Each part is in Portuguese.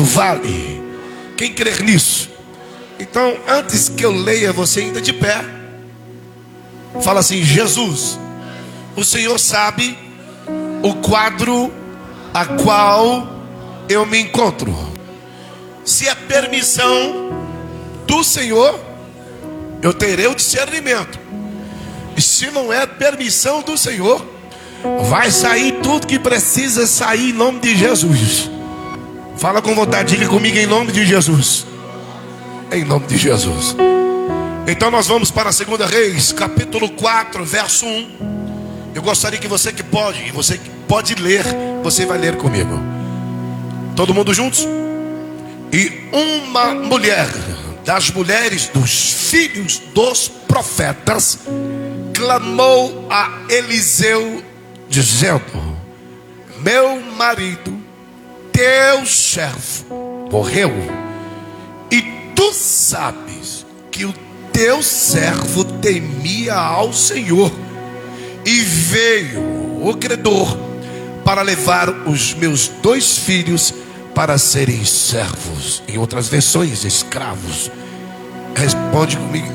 do vale. Quem crer nisso? Então, antes que eu leia, você ainda de pé, fala assim: Jesus, o Senhor sabe o quadro a qual eu me encontro. Se é permissão do Senhor, eu terei o discernimento. E se não é permissão do Senhor, vai sair tudo que precisa sair em nome de Jesus. Fala com vontade, diga comigo: em nome de Jesus. Em nome de Jesus. Então nós vamos para a 2 Reis, capítulo 4, verso 1. Eu gostaria que você que pode ler, você vai ler comigo. Todo mundo juntos? E uma mulher das mulheres dos filhos dos profetas clamou a Eliseu, dizendo: meu marido, teu servo, morreu, e tu sabes que o teu servo temia ao Senhor, e veio o credor para levar os meus 2 filhos para serem servos. Em outras versões, escravos. Responde comigo,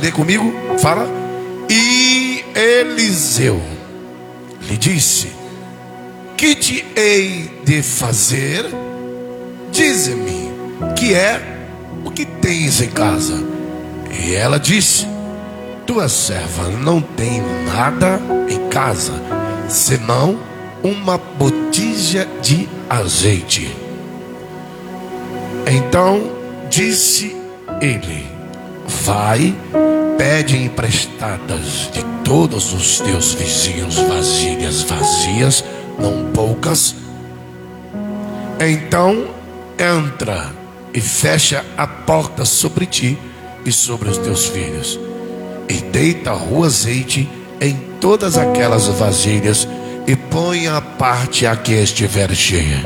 lê comigo, fala. E Eliseu lhe disse: que te hei de fazer? Dize-me, que é o que tens em casa? E ela disse: tua serva não tem nada em casa, senão uma botija de azeite. Então disse ele: vai, pede emprestadas de todos os teus vizinhos vasilhas vazias, não poucas. Então entra e fecha a porta sobre ti e sobre os teus filhos, e deita o azeite em todas aquelas vasilhas, e põe a parte a que estiver cheia.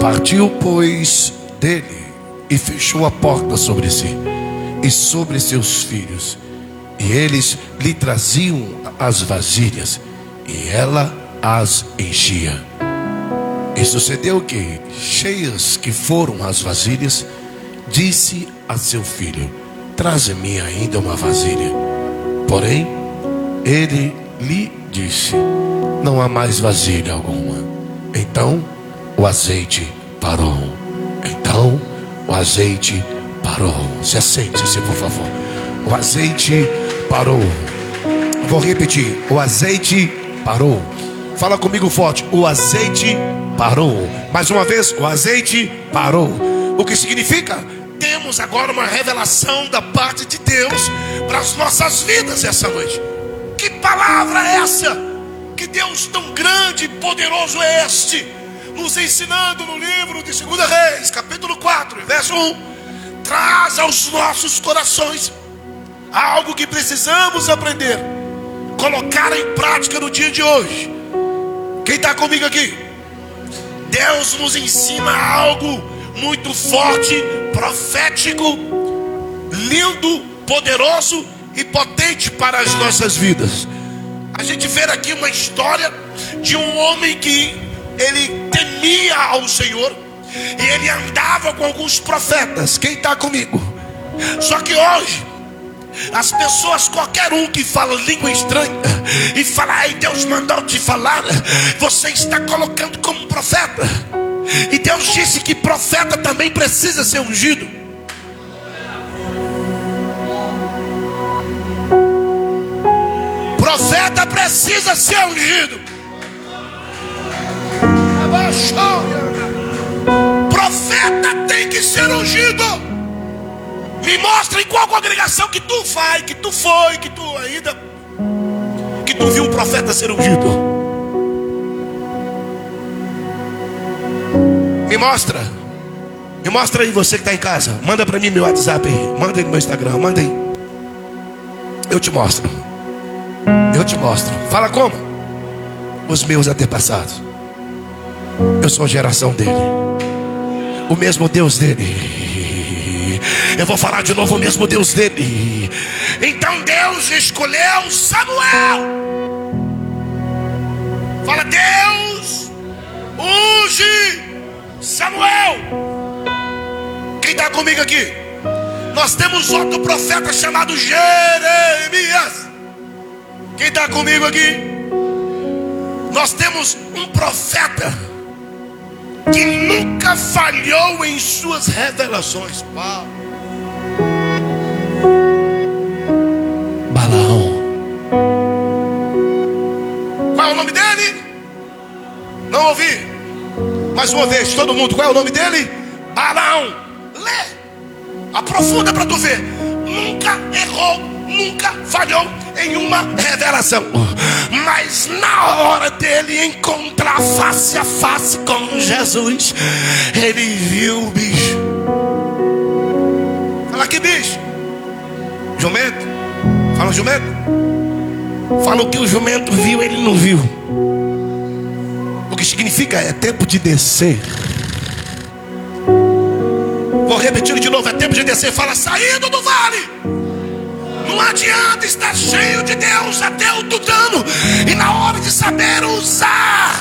Partiu, pois, dele, e fechou a porta sobre si e sobre seus filhos, e eles lhe traziam as vasilhas, e ela as enchia. E sucedeu que, cheias que foram as vasilhas, disse a seu filho: traze-me ainda uma vasilha. Porém, ele lhe disse: não há mais vasilha alguma. Então o azeite parou. Então o azeite parou. Se assente-se, por favor. O azeite parou. Vou repetir: o azeite parou. Fala comigo forte: o azeite parou. Mais uma vez: o azeite parou. O que significa? Temos agora uma revelação da parte de Deus para as nossas vidas essa noite. Que palavra é essa? Que Deus tão grande e poderoso é este? Nos ensinando no livro de 2 Reis, capítulo 4, verso 1. Traz aos nossos corações algo que precisamos aprender, colocar em prática no dia de hoje. Quem está comigo aqui? Deus nos ensina algo muito forte, profético, lindo, poderoso e potente para as nossas vidas. A gente vê aqui uma história de um homem que ele temia ao Senhor, e ele andava com alguns profetas. Quem está comigo? Só que hoje as pessoas, qualquer um que fala língua estranha e fala: ai, Deus mandou te falar, você está colocando como profeta. E Deus disse que profeta também precisa ser ungido. Profeta precisa ser ungido. Profeta tem que ser ungido. Me mostra em qual congregação que tu vai, que tu foi, que tu ainda, que tu viu um profeta ser ungido. Me mostra. Me mostra aí, você que está em casa. Manda para mim meu WhatsApp aí. Manda aí no meu Instagram, manda aí. Eu te mostro. Eu te mostro. Fala como? Os meus antepassados. Eu sou a geração dele. O mesmo Deus dele. Eu vou falar de novo: o mesmo Deus dele. Então Deus escolheu Samuel. Fala: Deus unge Samuel. comigo aqui. Nós temos outro profeta chamado Jeremias. Quem está comigo aqui? Nós temos um profeta que nunca falhou em suas revelações. Uau. Balaão. Qual é o nome dele? Não ouvi. Mais uma vez, todo mundo, qual é o nome dele? Balaão. Lê. Aprofunda para tu ver. Nunca errou, nunca falhou em uma revelação. Mas na hora dele encontrar face a face com Jesus, ele viu o bicho. Fala que bicho? Jumento. Fala jumento. Fala o que o jumento viu, ele não viu. O que significa é tempo de descer. Vou repetir de novo, é tempo de descer. Fala, saindo do vale. Não adianta estar cheio de Deus até o tutano e na hora de saber usar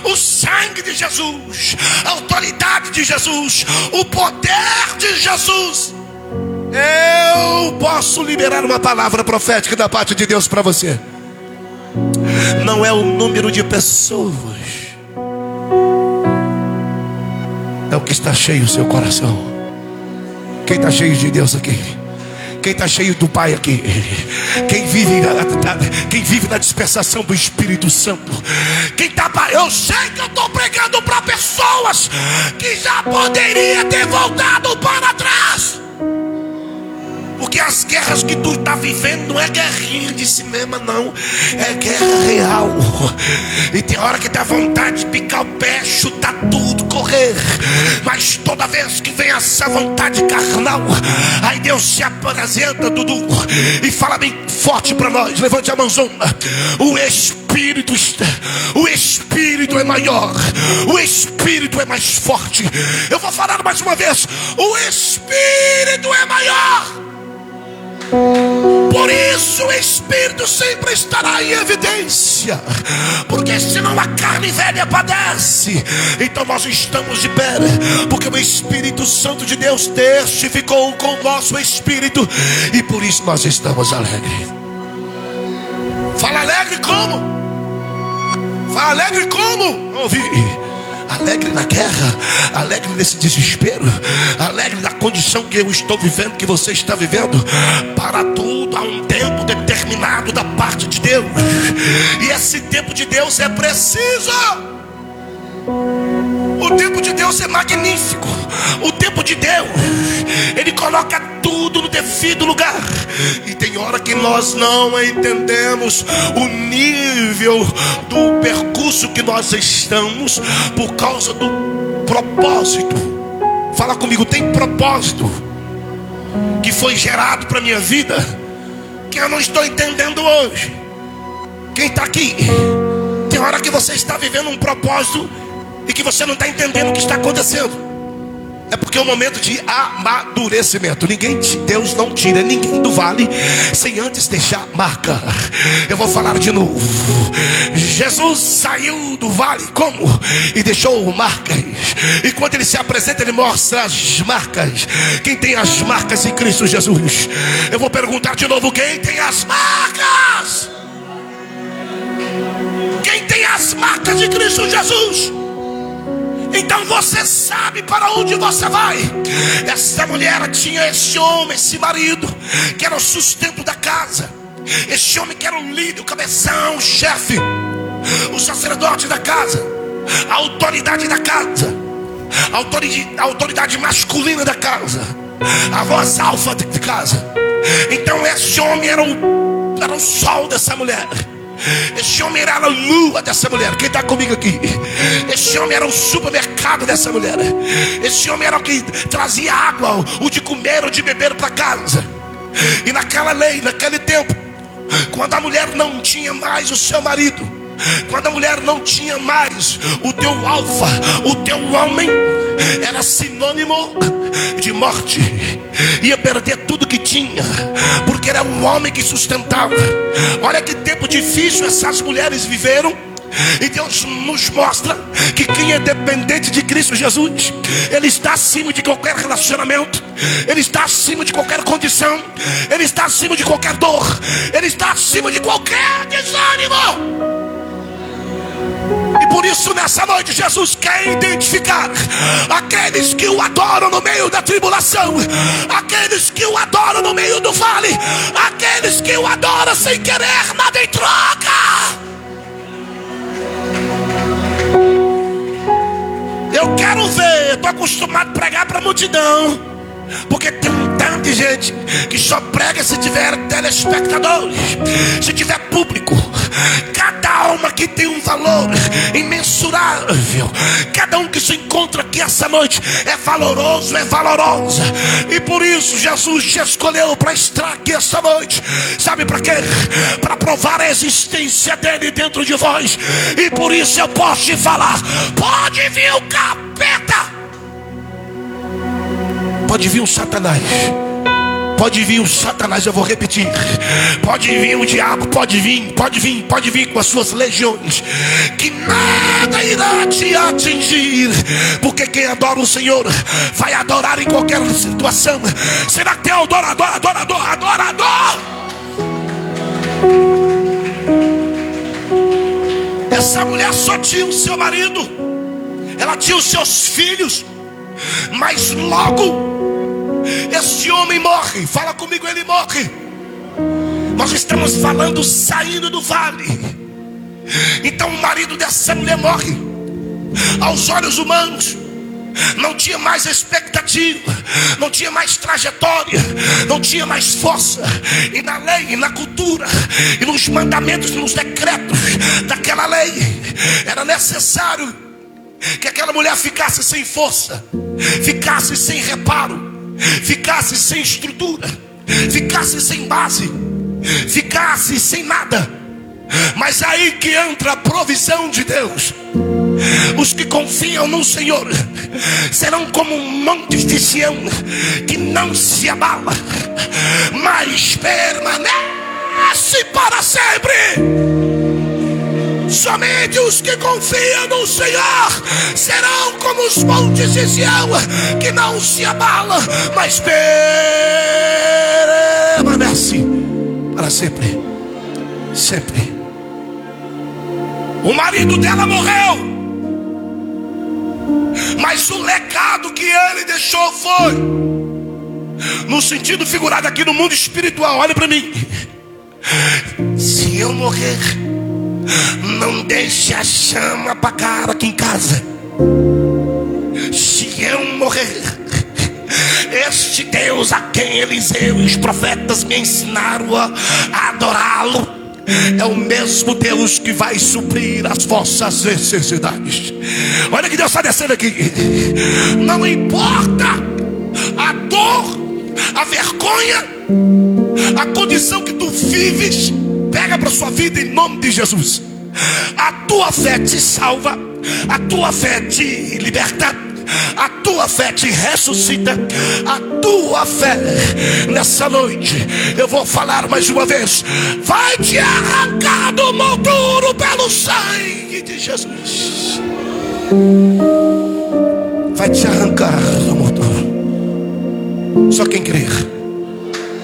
o sangue de Jesus, a autoridade de Jesus, o poder de Jesus, eu posso liberar uma palavra profética da parte de Deus para você. Não é o número de pessoas, é o que está cheio o seu coração. Quem está cheio de Deus aqui? Quem está cheio do Pai aqui? Quem vive na dispensação do Espírito Santo? Quem está... Eu sei que eu estou pregando para pessoas que já poderia ter voltado para trás. Porque as guerras que tu está vivendo não é guerrinha de cinema, não. É guerra real. E tem hora que dá vontade de picar o pé, chutar tudo, correr. Mas toda vez que vem essa vontade carnal, aí Deus se apresenta, Dudu, e fala bem forte para nós. Levante a mãozona. O Espírito é maior. O Espírito é mais forte. Eu vou falar mais uma vez. O Espírito é maior. Por isso o Espírito sempre estará em evidência, porque senão a carne velha padece. Então nós estamos de pé, porque o Espírito Santo de Deus testificou com o nosso espírito, e por isso nós estamos alegres. Fala alegre como? Fala alegre como? Ouvi. Alegre na guerra, alegre nesse desespero, alegre na condição que eu estou vivendo, que você está vivendo. Para tudo há um tempo determinado da parte de Deus, e esse tempo de Deus é preciso. O tempo de Deus é magnífico. O tempo de Deus, Ele coloca tudo no devido lugar. E tem hora que nós não entendemos o nível do percurso que nós estamos, por causa do propósito. Fala comigo, tem propósito que foi gerado para a minha vida, que eu não estou entendendo hoje. Quem está aqui? Tem hora que você está vivendo um propósito e que você não está entendendo o que está acontecendo. É porque é um momento de amadurecimento. Deus não tira ninguém do vale sem antes deixar marca. Eu vou falar de novo. Jesus saiu do vale como? E deixou marcas. E quando Ele se apresenta, Ele mostra as marcas. Quem tem as marcas em Cristo Jesus? Eu vou perguntar de novo, quem tem as marcas? Quem tem as marcas de Cristo Jesus? Então você sabe para onde você vai. Essa mulher tinha esse homem, esse marido, que era o sustento da casa. Esse homem que era o líder, o cabeção, o chefe, o sacerdote da casa, a autoridade da casa, a autoridade masculina da casa, a voz alfa de casa. Então esse homem era o sol dessa mulher. Esse homem era a lua dessa mulher. Quem está comigo aqui? Esse homem era o supermercado dessa mulher. Esse homem era o que trazia água, o de comer ou de beber para casa. E naquela lei, naquele tempo, quando a mulher não tinha mais o seu marido, quando a mulher não tinha mais o teu alfa, o teu homem, era sinônimo de morte. Ia perder tudo que tinha, porque era o homem que sustentava. Olha que tempo difícil essas mulheres viveram. E Deus nos mostra que quem é dependente de Cristo Jesus, ele está acima de qualquer relacionamento, ele está acima de qualquer condição, ele está acima de qualquer dor, ele está acima de qualquer desânimo. E por isso nessa noite Jesus quer identificar aqueles que o adoram no meio da tribulação, aqueles que o adoram no meio do vale, aqueles que o adoram sem querer nada em troca. Eu quero ver, eu estou acostumado a pregar para a multidão, porque tem um tanto de gente que só prega se tiver telespectadores, se tiver público. Cada alma aqui tem um valor imensurável. Cada um que se encontra aqui essa noite é valoroso, é valorosa. E por isso Jesus te escolheu para estar aqui essa noite. Sabe para quê? Para provar a existência dele dentro de vós. E por isso eu posso te falar: pode vir o capeta, pode vir o Satanás, pode vir o Satanás, eu vou repetir. Pode vir o diabo, pode vir com as suas legiões, que nada irá te atingir. Porque quem adora o Senhor vai adorar em qualquer situação. Será que tem adorador? Essa mulher só tinha o seu marido, ela tinha os seus filhos, mas logo esse homem morre. Fala comigo, ele morre. Nós estamos falando saindo do vale. Então o marido dessa mulher morre. Aos olhos humanos não tinha mais expectativa, não tinha mais trajetória, não tinha mais força. E na lei, e na cultura, e nos mandamentos, e nos decretos daquela lei, era necessário que aquela mulher ficasse sem força, ficasse sem reparo, ficasse sem estrutura, ficasse sem base, ficasse sem nada. Mas aí que entra a provisão de Deus. Os que confiam no Senhor serão como montes de Sião, que não se abala, mas permanece para sempre. Somente os que confiam no Senhor serão como os montes de Sião, que não se abala, mas permanece para sempre. Sempre. O marido dela morreu, mas o legado que ele deixou foi, no sentido figurado aqui no mundo espiritual, olha para mim: se eu morrer, não deixe a chama apagar aqui em casa. Se eu morrer, este Deus a quem Eliseu e os profetas me ensinaram a adorá-lo é o mesmo Deus que vai suprir as vossas necessidades. Olha que Deus está descendo aqui. Não importa a dor, a vergonha, a condição que tu vives, pega para sua vida em nome de Jesus. A tua fé te salva, a tua fé te liberta, a tua fé te ressuscita. A tua fé nessa noite, eu vou falar mais uma vez, vai te arrancar do monturo pelo sangue de Jesus. Vai te arrancar do monturo. Só quem crer,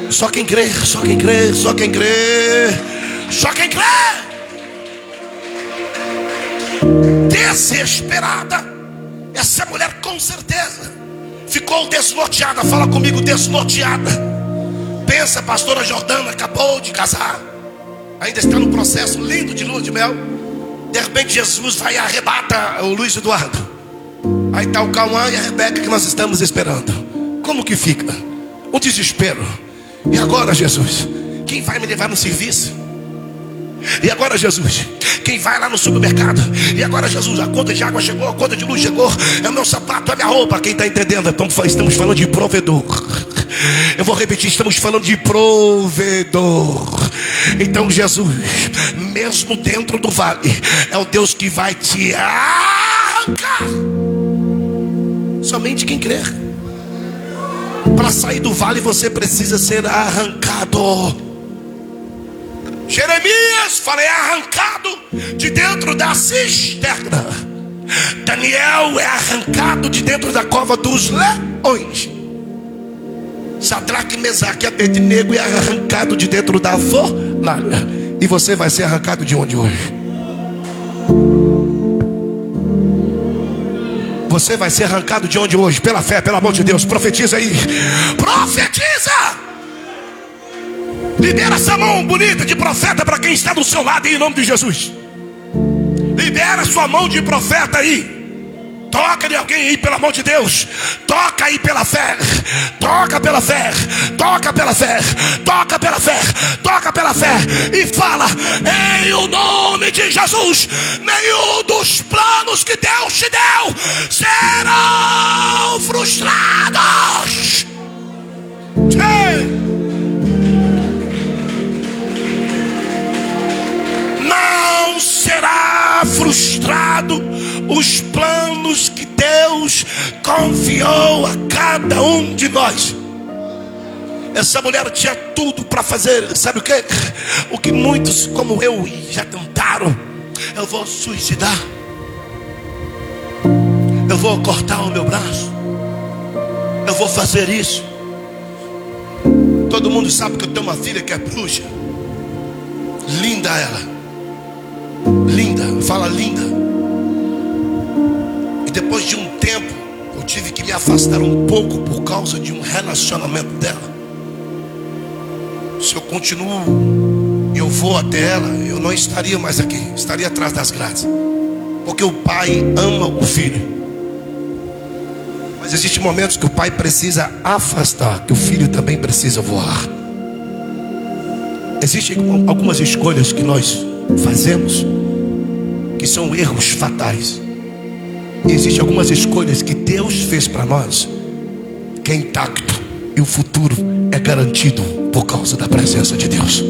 só quem crer, só quem crer, só quem crer, só quem crer. Desesperada, essa mulher com certeza ficou desnorteada. Fala comigo, desnorteada. Pensa, a pastora Jordana acabou de casar, ainda está no processo lindo de lua de mel. De repente Jesus vai e arrebata o Luiz Eduardo. Aí está o Cauã e a Rebeca que nós estamos esperando. Como que fica? Um desespero. E agora, Jesus, quem vai me levar no serviço? E agora, Jesus, quem vai lá no supermercado? E agora, Jesus, a conta de água chegou, a conta de luz chegou, é o meu sapato, é a minha roupa. Quem está entendendo? Então, estamos falando de provedor. Eu vou repetir, estamos falando de provedor. Então Jesus, mesmo dentro do vale, é o Deus que vai te arrancar. Somente quem crer. Para sair do vale você precisa ser arrancado. Jeremias, falei, é arrancado de dentro da cisterna. Daniel é arrancado de dentro da cova dos leões. Sadraque, Mesaque e Abednego é arrancado de dentro da fornalha. E você vai ser arrancado de onde hoje? Você vai ser arrancado de onde hoje? Pela fé, pelo amor de Deus. Profetiza aí. Profetiza. Libera essa mão bonita de profeta para quem está do seu lado aí, em nome de Jesus. Libera sua mão de profeta aí. Toca de alguém aí, pelo amor de Deus. Toca aí pela fé. Toca pela fé. Toca pela fé. Toca pela fé. Toca pela fé. E fala: em o nome de Jesus, nenhum dos planos que Deus te deu serão frustrados. Ei! Não será frustrado os planos que Deus confiou a cada um de nós. Essa mulher tinha tudo para fazer, sabe o que? O que muitos como eu já tentaram. Eu vou suicidar, eu vou cortar o meu braço, eu vou fazer isso. Todo mundo sabe que eu tenho uma filha que é bruxa. Linda ela. Linda, fala linda. E depois de um tempo, eu tive que me afastar um pouco por causa de um relacionamento dela. Se eu continuo e eu vou até ela, eu não estaria mais aqui, estaria atrás das grades. Porque o pai ama o filho. Mas existem momentos que o pai precisa afastar, que o filho também precisa voar. Existem algumas escolhas que nós fazemos que são erros fatais. E existem algumas escolhas que Deus fez para nós que é intacto, e o futuro é garantido por causa da presença de Deus.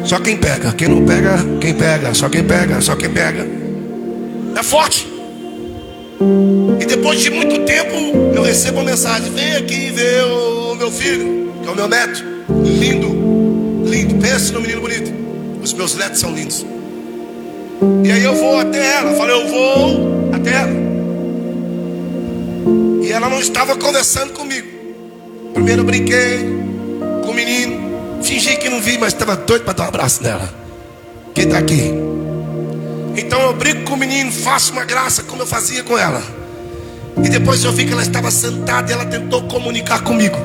Só quem pega, quem não pega, quem pega, só quem pega, só quem pega. É forte. E depois de muito tempo eu recebo uma mensagem: vem aqui ver o meu filho, que é o meu neto. Lindo, lindo, pense no menino bonito. Os meus netos são lindos. E aí eu vou até ela. Falei, eu vou até ela. E ela não estava conversando comigo. Primeiro eu brinquei com o menino, fingi que não vi, mas estava doido para dar um abraço nela. Quem está aqui? Então eu brinco com o menino, faço uma graça como eu fazia com ela. E depois eu vi que ela estava sentada e ela tentou comunicar comigo.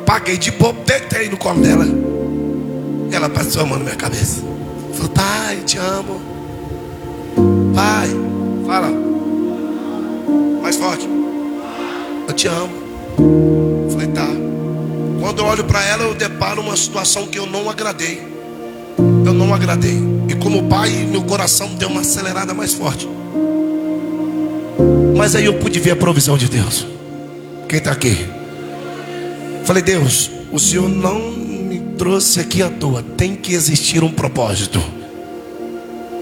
Paguei de bobo, deitei no colo dela. Ela passou a mão na minha cabeça. Falou: pai, te amo. Pai, fala mais forte. Eu te amo. Falei: tá. Quando eu olho para ela, eu deparo uma situação que eu não agradei. Eu não agradei. E como pai, meu coração deu uma acelerada mais forte. Mas aí eu pude ver a provisão de Deus. Quem está aqui? Falei: Deus, o Senhor não me trouxe aqui à toa. Tem que existir um propósito.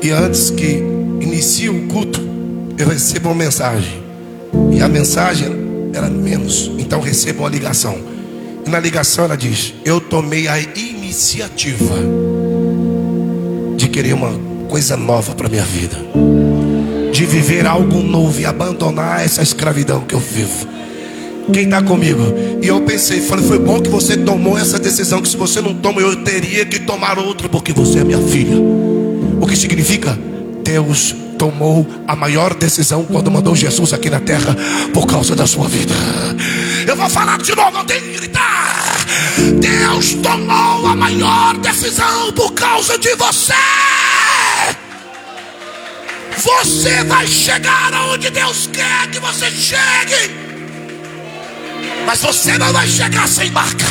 E antes que inicie o culto, eu recebo uma mensagem. E a mensagem era menos. Então recebo uma ligação. E na ligação ela diz: eu tomei a iniciativa de querer uma coisa nova para minha vida, de viver algo novo e abandonar essa escravidão que eu vivo. Quem está comigo? E eu pensei, falei: foi bom que você tomou essa decisão, que se você não toma, eu teria que tomar outra, porque você é minha filha. O que significa? Deus tomou a maior decisão quando mandou Jesus aqui na terra por causa da sua vida. Eu vou falar de novo, eu tenho que gritar. Deus tomou a maior decisão por causa de você. Você vai chegar aonde Deus quer que você chegue. Mas você não vai chegar sem marca.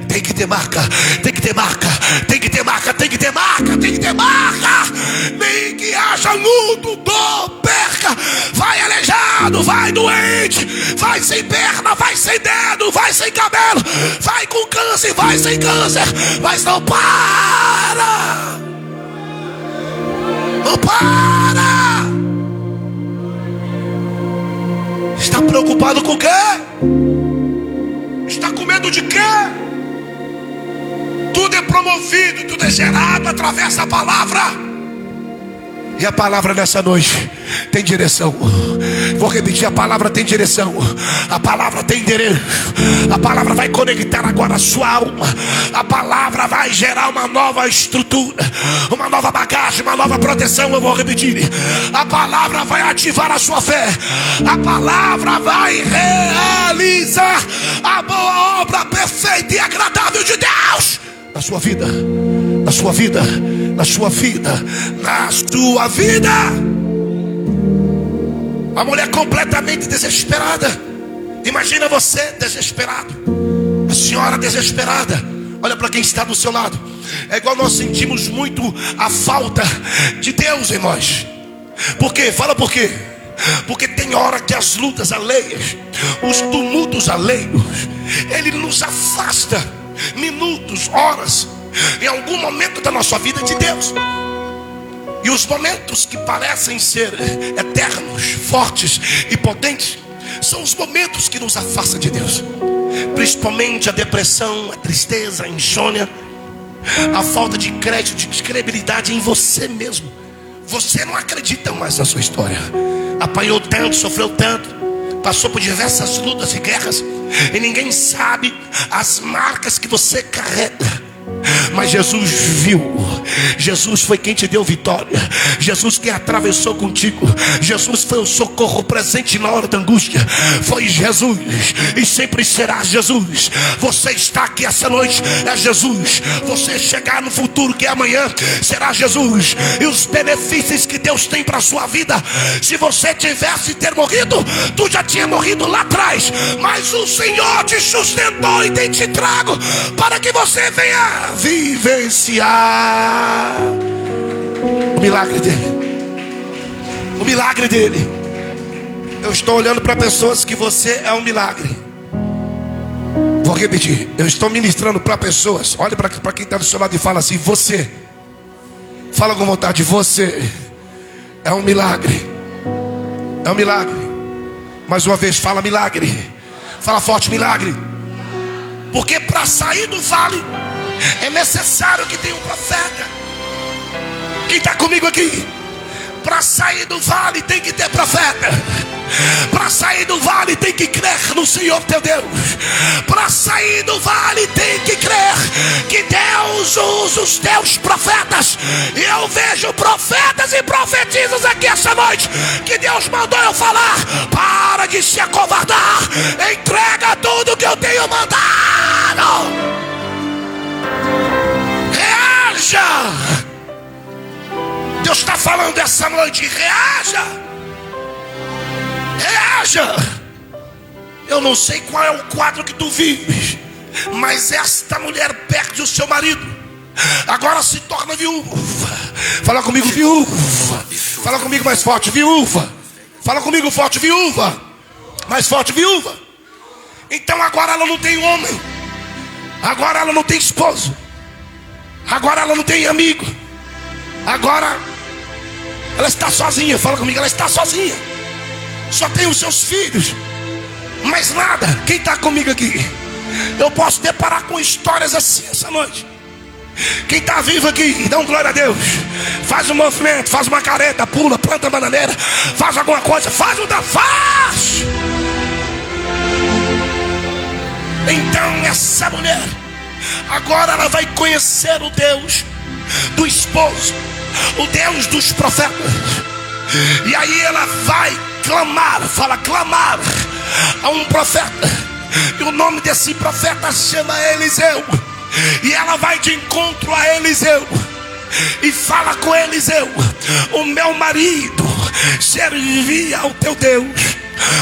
Tem que ter marca, tem que ter marca, tem que ter marca, tem que ter marca, tem que ter marca. Nem que haja luto, dor, perca. Vai aleijado, vai doente, vai sem perna, vai sem dedo, vai sem cabelo, vai com câncer, vai sem câncer. Mas não para. Não para. Está preocupado com o quê? Está com medo de quê? promovido, tudo é gerado através da palavra. E a palavra nessa noite tem direção. Vou repetir, a palavra tem direção. A palavra tem endereço. A palavra vai conectar agora a sua alma. A palavra vai gerar uma nova estrutura, uma nova bagagem, uma nova proteção. Eu vou repetir. A palavra vai ativar a sua fé. A palavra vai realizar a boa obra perfeita e agradável de Deus na sua vida. Na sua vida, na sua vida, na sua vida. A mulher completamente desesperada. Imagina você desesperado, a senhora desesperada. Olha para quem está do seu lado. É igual nós sentimos muito a falta de Deus em nós. Por quê? Fala por quê? Porque tem hora que as lutas alheias, os tumultos alheios, ele nos afasta minutos, horas, em algum momento da nossa vida de Deus. E os momentos que parecem ser eternos, fortes e potentes, são os momentos que nos afastam de Deus. Principalmente a depressão, a tristeza, a insônia, a falta de crédito, de credibilidade em você mesmo. Você não acredita mais na sua história. Apanhou tanto, sofreu tanto, passou por diversas lutas e guerras, e ninguém sabe as marcas que você carrega. Mas Jesus viu. Jesus foi quem te deu vitória. Jesus quem atravessou contigo. Jesus foi o socorro presente na hora da angústia. Foi Jesus e sempre será Jesus. Você está aqui essa noite, é Jesus. Você chegar no futuro, que é amanhã, será Jesus. E os benefícios que Deus tem para a sua vida, se você tivesse ter morrido, tu já tinha morrido lá atrás. Mas o Senhor te sustentou e tem te trago para que você venha vivenciar o milagre dele. O milagre dele. Eu estou olhando para pessoas que você é um milagre. Vou repetir. Eu estou ministrando para pessoas. Olha para quem está do seu lado e fala assim: você. Fala com vontade. Você é um milagre. É um milagre. Mais uma vez, fala milagre. Fala forte, milagre. Porque para sair do vale é necessário que tenha um profeta. Quem está comigo aqui? Para sair do vale tem que ter profeta. Para sair do vale tem que crer no Senhor teu Deus. Para sair do vale tem que crer que Deus usa os teus profetas. E eu vejo profetas e profetisas aqui essa noite, que Deus mandou eu falar: para de se acovardar, entrega tudo que eu tenho mandado. Reaja. Deus está falando essa noite: reaja. Reaja. Eu não sei qual é o quadro que tu vives, mas esta mulher perde o seu marido, agora se torna viúva. Fala comigo, viúva. Fala comigo mais forte, viúva. Fala comigo forte, viúva. Mais forte, viúva. Então agora ela não tem homem, agora ela não tem esposo, agora ela não tem amigo, agora ela está sozinha. Fala comigo, ela está sozinha. Só tem os seus filhos, mais nada. Quem está comigo aqui? Eu posso deparar com histórias assim essa noite. Quem está vivo aqui, dá um glória a Deus. Faz um movimento, faz uma careta, pula, planta a bananeira, faz alguma coisa, faz. Então essa mulher, agora ela vai conhecer o Deus do esposo, o Deus dos profetas. E aí ela vai clamar, fala clamar, a um profeta. E o nome desse profeta chama Eliseu. E ela vai de encontro a Eliseu e fala com Eliseu: o meu marido servia ao teu Deus,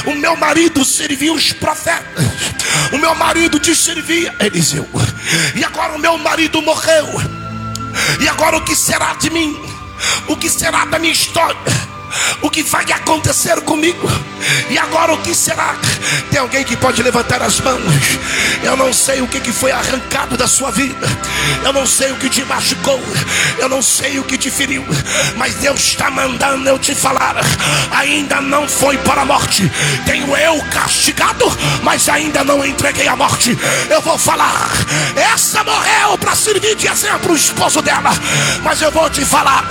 o meu marido servia os profetas, o meu marido te servia, Eliseu. E agora o meu marido morreu. E agora o que será de mim? O que será da minha história? O que vai acontecer comigo? E agora o que será? Tem alguém que pode levantar as mãos? Eu não sei o que foi arrancado da sua vida. Eu não sei o que te machucou. Eu não sei o que te feriu. Mas Deus está mandando eu te falar. Ainda não foi para a morte. Tenho eu castigado, mas ainda não entreguei a morte. Eu vou falar. Essa morreu para servir de exemplo o esposo dela. Mas eu vou te falar.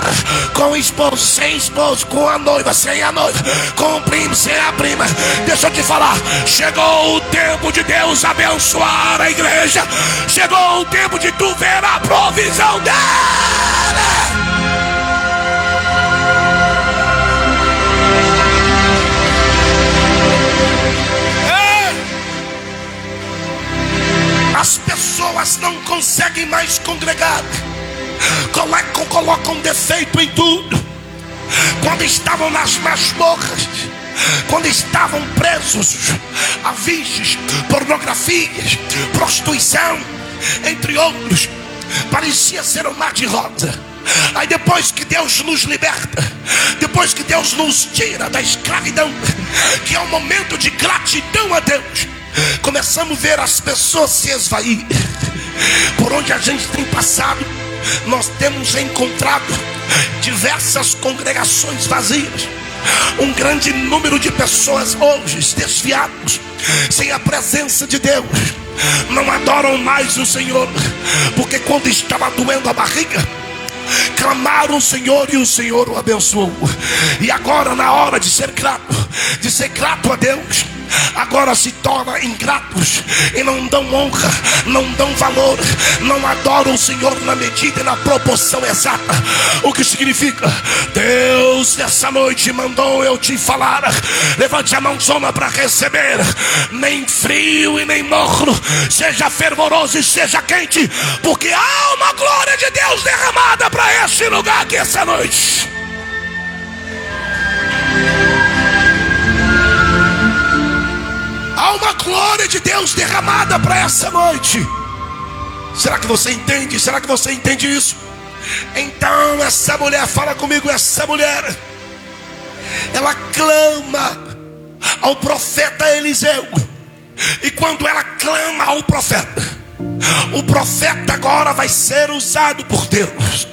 Com o esposo, sem esposo, com a noiva, sem a noiva, com o primo, sem a prima. Deixa eu te falar. Chegou o tempo de Deus abençoar a igreja. Chegou o tempo de tu ver a provisão dela. As pessoas não conseguem mais congregar. Colocam defeito em tudo. Quando estavam nas masmorras, quando estavam presos a vícios, pornografias, prostituição, entre outros, parecia ser um mar de rosa. Aí depois que Deus nos liberta, depois que Deus nos tira da escravidão, que é um momento de gratidão a Deus, começamos a ver as pessoas se esvair. Por onde a gente tem passado, nós temos encontrado diversas congregações vazias. Um grande número de pessoas hoje desviadas, sem a presença de Deus. Não adoram mais o Senhor, porque quando estava doendo a barriga, clamaram o Senhor e o Senhor o abençoou. E agora, na hora de ser grato a Deus, agora se tornam ingratos e não dão honra, não dão valor, não adoram o Senhor na medida e na proporção exata. O que significa? Deus nessa noite mandou eu te falar. Levante a mãozona para receber. Nem frio e nem morno, seja fervoroso e seja quente, porque há uma glória de Deus derramada para este lugar aqui essa noite. Há uma glória de Deus derramada para essa noite. Será que você entende? Será que você entende isso? Então essa mulher, fala comigo, essa mulher, ela clama ao profeta Eliseu. E quando ela clama ao profeta, o profeta agora vai ser usado por Deus.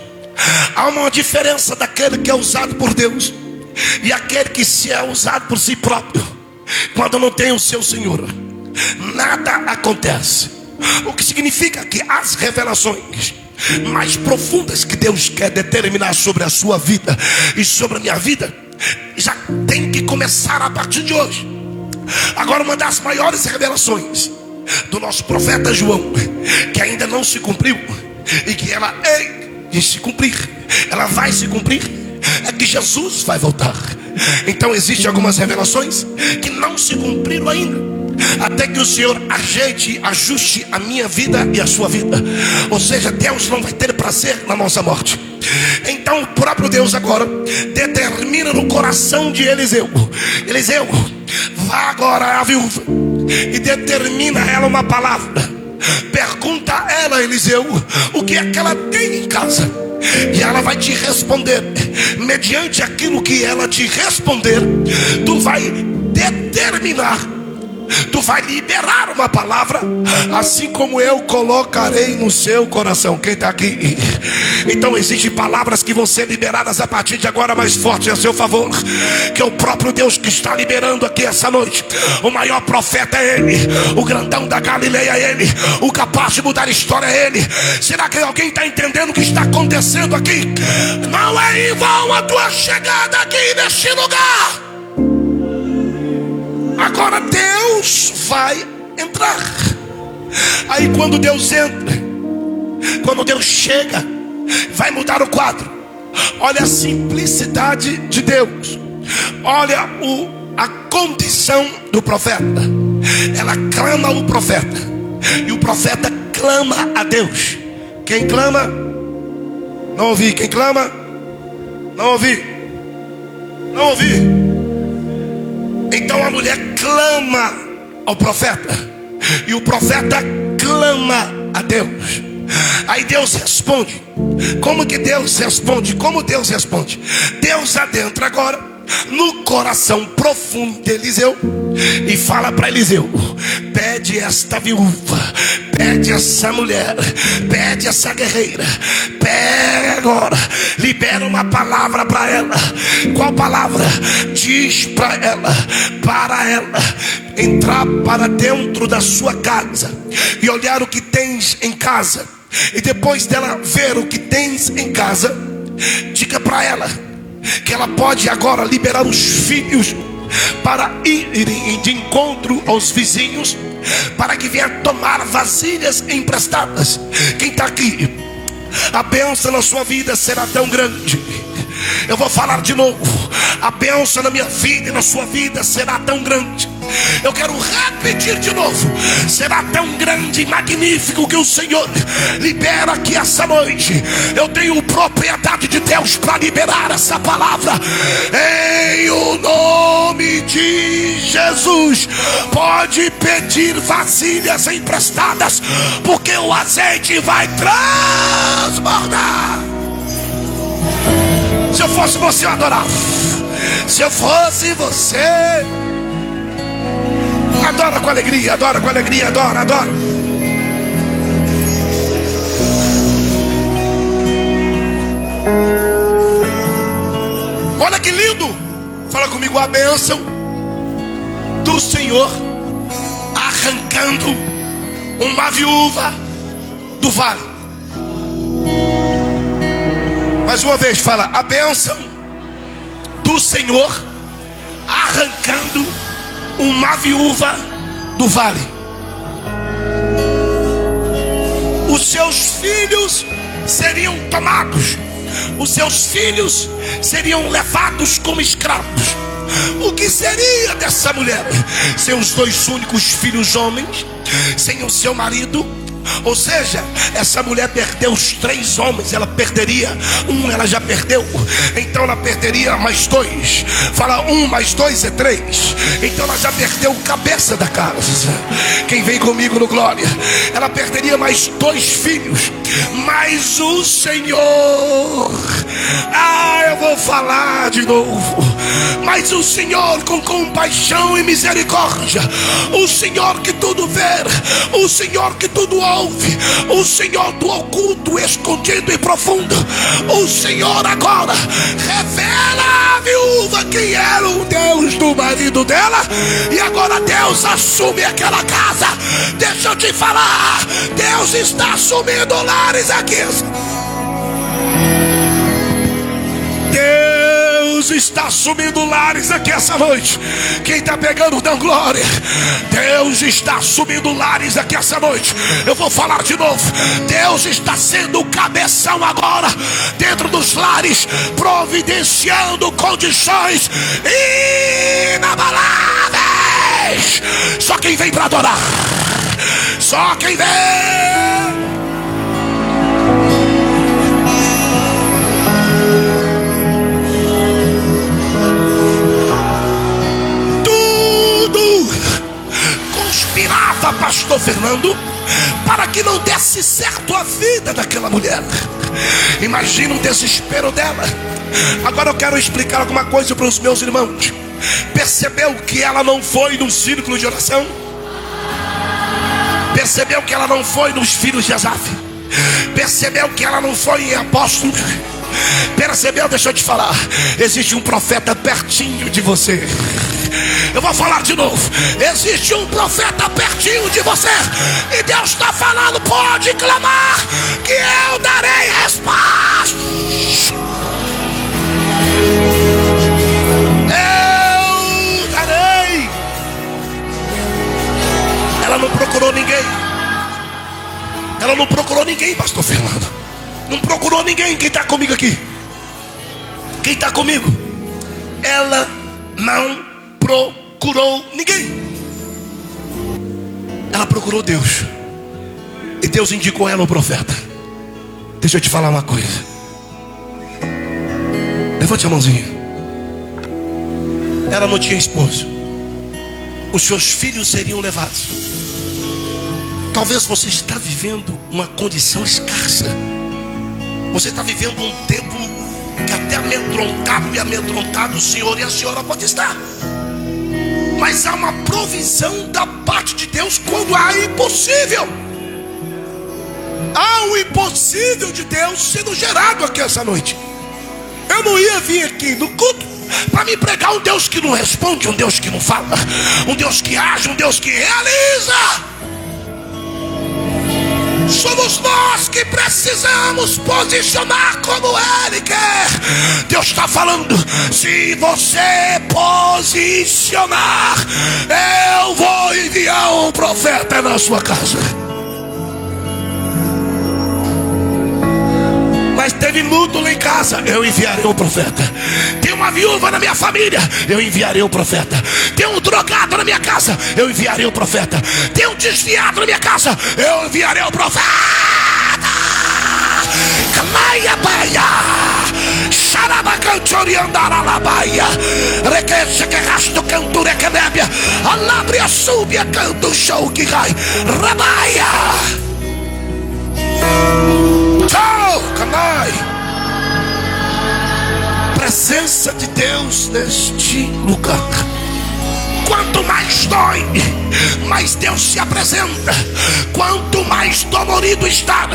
Há uma diferença daquele que é usado por Deus e aquele que se é usado por si próprio. Quando não tem o seu Senhor, nada acontece. O que significa que as revelações mais profundas que Deus quer determinar sobre a sua vida e sobre a minha vida, já tem que começar a partir de hoje. Agora, uma das maiores revelações do nosso profeta João, que ainda não se cumpriu, e que ela de se cumprir, ela vai se cumprir, é que Jesus vai voltar. Então existem algumas revelações que não se cumpriram ainda, até que o Senhor ajuste a minha vida e a sua vida. Ou seja, Deus não vai ter prazer na nossa morte. Então o próprio Deus agora determina no coração de Eliseu: Eliseu, vá agora à viúva e determina a ela uma palavra. Pergunta a ela, Eliseu, o que é que ela tem em casa, e ela vai te responder. Mediante aquilo que ela te responder, tu vai determinar, tu vai liberar uma palavra, assim como eu colocarei no seu coração. Quem está aqui? Então existem palavras que vão ser liberadas a partir de agora mais fortes a seu favor, que é o próprio Deus que está liberando aqui essa noite. O maior profeta é Ele, o grandão da Galileia é Ele, o capaz de mudar a história é Ele. Será que alguém está entendendo o que está acontecendo aqui? Não é em vão a tua chegada aqui neste lugar. Agora Deus vai entrar. Aí quando Deus entra, quando Deus chega, vai mudar o quadro. Olha a simplicidade de Deus. Olha a condição do profeta. Ela clama ao profeta, e o profeta clama a Deus. Quem clama? Não ouvi. Quem clama? Não ouvi. Não ouvi. Então a mulher clama ao profeta, e o profeta clama a Deus. Aí Deus responde. Como que Deus responde? Como Deus responde? Deus adentra agora no coração profundo de Eliseu e fala para Eliseu: pede esta viúva, pede essa mulher, pede essa guerreira, pega agora, libera uma palavra para ela. Qual palavra? Diz para ela entrar para dentro da sua casa e olhar o que tens em casa, e depois dela ver o que tens em casa, diga para ela que ela pode agora liberar os filhos para irem de encontro aos vizinhos, para que venha tomar vasilhas emprestadas. Quem está aqui, a bênção na sua vida será tão grande. Eu vou falar de novo: a bênção na minha vida e na sua vida será tão grande. Eu quero repetir de novo: será tão grande e magnífico que o Senhor libera aqui essa noite. Eu tenho propriedade de Deus para liberar essa palavra em o nome de Jesus. Pode pedir vasilhas emprestadas, porque o azeite vai transbordar. Se eu fosse você, eu adorava. Se eu fosse você, adora com alegria, adora com alegria, adora, adora. Olha que lindo. Fala comigo: a bênção do Senhor arrancando uma viúva do vale. Mais uma vez, fala: a bênção do Senhor arrancando uma viúva do vale. Os seus filhos seriam tomados, os seus filhos seriam levados como escravos. O que seria dessa mulher sem os dois únicos filhos homens, sem o seu marido? Ou seja, essa mulher perdeu os 3 homens. Ela perderia um, ela já perdeu, então ela perderia mais 2. Fala: 1 mais 2 é 3. Então ela já perdeu o cabeça da casa. Quem vem comigo no glória? Ela perderia mais 2 filhos. Mas o Senhor, eu vou falar de novo. Mas o Senhor, com compaixão e misericórdia, o Senhor que tudo vê, o Senhor que tudo ouve, o Senhor do oculto, escondido e profundo, o Senhor agora revela à viúva quem era o Deus do marido dela. E agora Deus assume aquela casa. Deixa eu te falar, Deus está assumindo lares aqui. Deus está assumindo lares aqui essa noite. Quem está pegando, dá glória. Deus está assumindo lares aqui essa noite. Eu vou falar de novo: Deus está sendo o cabeção agora dentro dos lares, providenciando condições inabaláveis. Só quem vem para adorar, só quem vem. Conspirava, pastor Fernando, para que não desse certo a vida daquela mulher. Imagina o desespero dela. Agora eu quero explicar alguma coisa para os meus irmãos. Percebeu que ela não foi no círculo de oração? Percebeu que ela não foi nos filhos de Asaf? Percebeu que ela não foi em apóstolos? Percebeu? Deixa eu te falar, existe um profeta pertinho de você. Eu vou falar de novo: existe um profeta pertinho de você, e Deus está falando: pode clamar que eu darei resposta. Eu darei. Ela não procurou ninguém. Ela não procurou ninguém, pastor Fernando. Não procurou ninguém. Quem está comigo aqui? Quem está comigo? Ela não procurou ninguém. Ela procurou Deus, e Deus indicou ela o profeta. Deixa eu te falar uma coisa. Levante a mãozinha. Ela não tinha esposo. Os seus filhos seriam levados. Talvez você está vivendo uma condição escassa. Você está vivendo um tempo que até amedrontado e amedrontado o senhor e a senhora pode estar. Mas há uma provisão da parte de Deus quando há impossível. Há um impossível de Deus sendo gerado aqui essa noite. Eu não ia vir aqui no culto para me pregar um Deus que não responde, um Deus que não fala, um Deus que age, um Deus que realiza. Somos nós que precisamos posicionar como Ele quer. Deus está falando: se você posicionar, eu vou enviar um profeta na sua casa. Mas teve luto lá em casa, eu enviarei um profeta. Tem uma viúva na minha família, eu enviarei um profeta. Tem um drogado na minha casa, eu enviarei um profeta. Tem um desviado na minha casa, eu enviarei um profeta. Camaia baia, xarabacantoriandara la baia, requeche que rasto canture que nébia, alabre a súbia canto show que cai, rabaia. Tchau, canai. Presença de Deus neste lugar. Quanto mais dói, mais Deus se apresenta. Quanto mais dolorido está,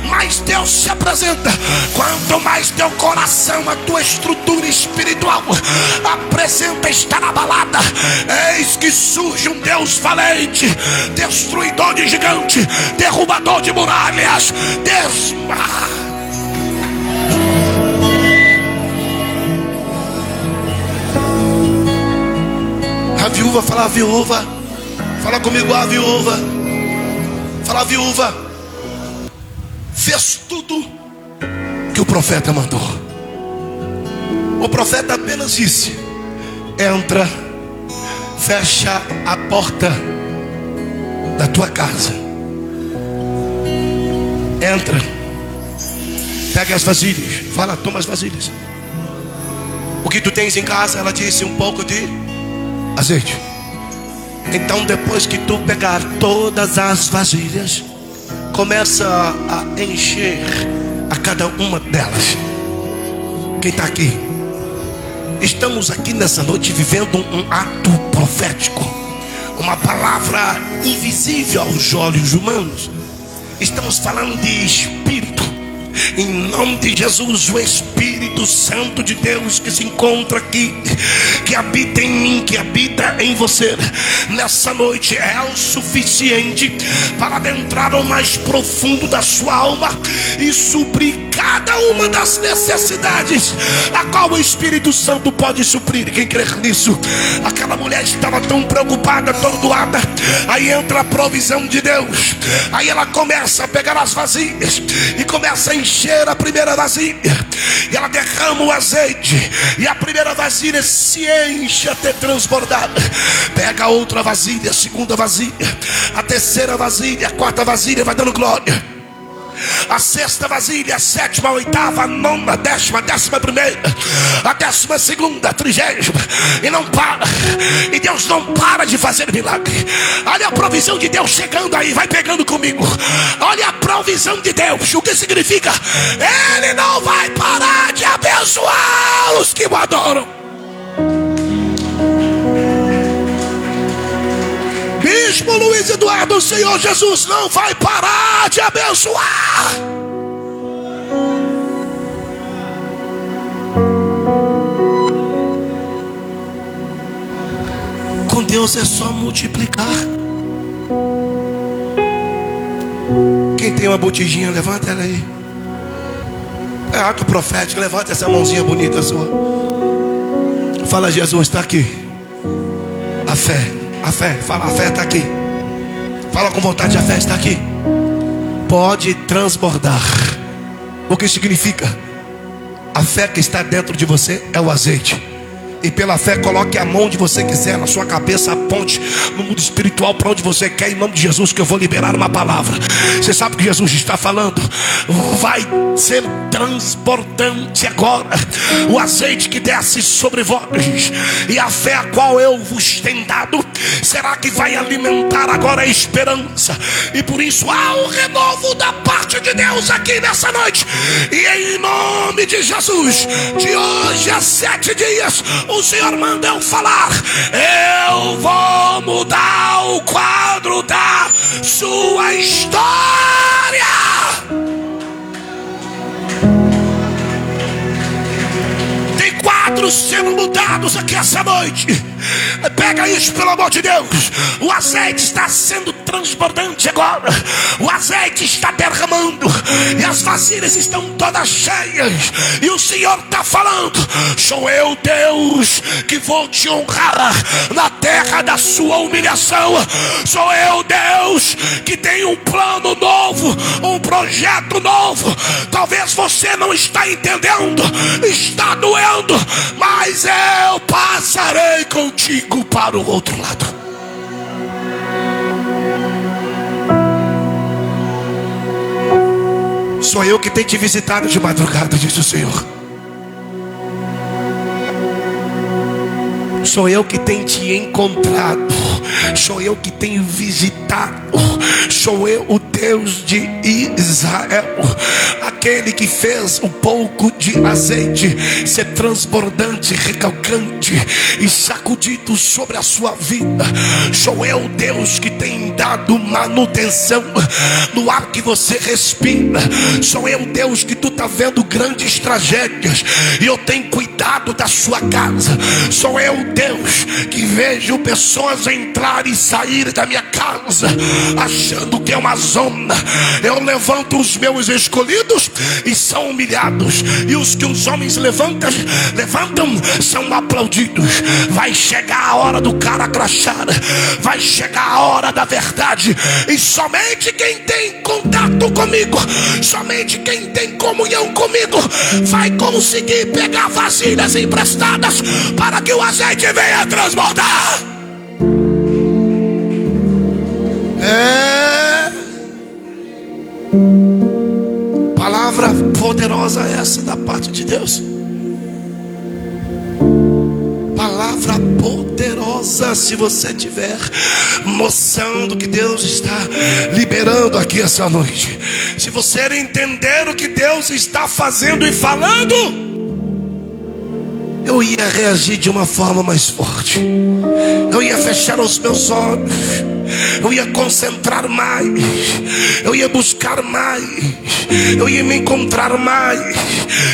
mais Deus se apresenta. Quanto mais teu coração, a tua estrutura espiritual apresenta estar abalada, eis que surge um Deus valente, destruidor de gigante, derrubador de muralhas, A viúva, fala a viúva. Fala comigo, a viúva. Fala a viúva. Fez tudo que o profeta mandou. O profeta apenas disse: entra, fecha a porta da tua casa. Entra, pega as vasilhas. Fala, toma as vasilhas. O que tu tens em casa? Ela disse: um pouco de azeite. Então depois que tu pegar todas as vasilhas, começa a encher a cada uma delas. Quem está aqui? Estamos aqui nessa noite vivendo um ato profético, uma palavra invisível aos olhos humanos. Estamos falando de Espírito. Em nome de Jesus, o Espírito Santo de Deus que se encontra aqui, que habita em mim, que habita em você, nessa noite é o suficiente para adentrar ao mais profundo da sua alma e suprir cada uma das necessidades a qual o Espírito Santo pode suprir. Quem crer nisso? Aquela mulher estava tão preocupada, atordoada. Aí entra a provisão de Deus. Aí ela começa a pegar as vasilhas e começa a encher a primeira vasilha, e ela derrama o azeite, e a primeira vasilha se enche até transbordar. Pega a outra vasilha, a segunda vasilha, a terceira vasilha, a quarta vasilha, vai dando glória. A sexta vasilha, a sétima, a oitava, a nona, a décima, a 11ª, a 12ª, a 30ª, e não para. E Deus não para de fazer milagre. Olha a provisão de Deus chegando aí, vai pegando comigo. Olha a provisão de Deus, o que significa? Ele não vai parar de abençoar os que o adoram. Bispo Luiz Eduardo, o Senhor Jesus não vai parar de abençoar. Com Deus é só multiplicar. Quem tem uma botijinha, levanta ela aí. É ato profético, levanta essa mãozinha bonita sua. Fala: Jesus está aqui. A fé, fala, a fé está aqui. Fala com vontade, a fé está aqui. Pode transbordar. O que significa? A fé que está dentro de você é o azeite. E pela fé coloque a mão onde você quiser, na sua cabeça, aponte no mundo espiritual para onde você quer, em nome de Jesus, que eu vou liberar uma palavra. Você sabe o que Jesus está falando? Vai ser transbordante agora o azeite que desce sobre vós, e a fé a qual eu vos tenho dado, será que vai alimentar agora a esperança. E por isso há um renovo da parte de Deus aqui nessa noite. E em nome de Jesus, de hoje a 7 dias, o Senhor manda eu falar: eu vou mudar o quadro da sua história. Tem quadros sendo mudados aqui essa noite. Pega isso, pelo amor de Deus. O azeite está sendo transbordante agora. O azeite está derramando, e as vasilhas estão todas cheias. E o Senhor está falando: sou eu, Deus, que vou te honrar na terra da sua humilhação. Sou eu, Deus, que tenho um plano novo, um projeto novo. Talvez você não está entendendo, está doendo, mas eu passarei contigo para o outro lado. Sou eu que tenho te visitado de madrugada, diz o Senhor. Sou eu que tenho te encontrado. Sou eu que tenho visitado. Sou eu, o Deus de Israel, aquele que fez um pouco de azeite ser transbordante, recalcante e sacudido sobre a sua vida. Sou eu, Deus, que tem dado manutenção no ar que você respira. Sou eu, Deus, que tu está vendo grandes tragédias e eu tenho cuidado da sua casa. Sou eu, Deus, que vejo pessoas entrar e sair da minha casa achando que é uma zona. Eu levanto os meus escolhidos e são humilhados, e os que os homens levantam são aplaudidos. Vai chegar a hora do cara crachar, vai chegar a hora da verdade, e somente quem tem contato comigo, somente quem tem comunhão comigo, vai conseguir pegar vasilhas emprestadas para que o azeite venha transbordar. Palavra poderosa essa da parte de Deus. Palavra poderosa, se você tiver noção do que Deus está liberando aqui essa noite. Se você entender o que Deus está fazendo e falando, eu ia reagir de uma forma mais forte. Eu ia fechar os meus olhos, eu ia concentrar mais, eu ia buscar mais, eu ia me encontrar mais,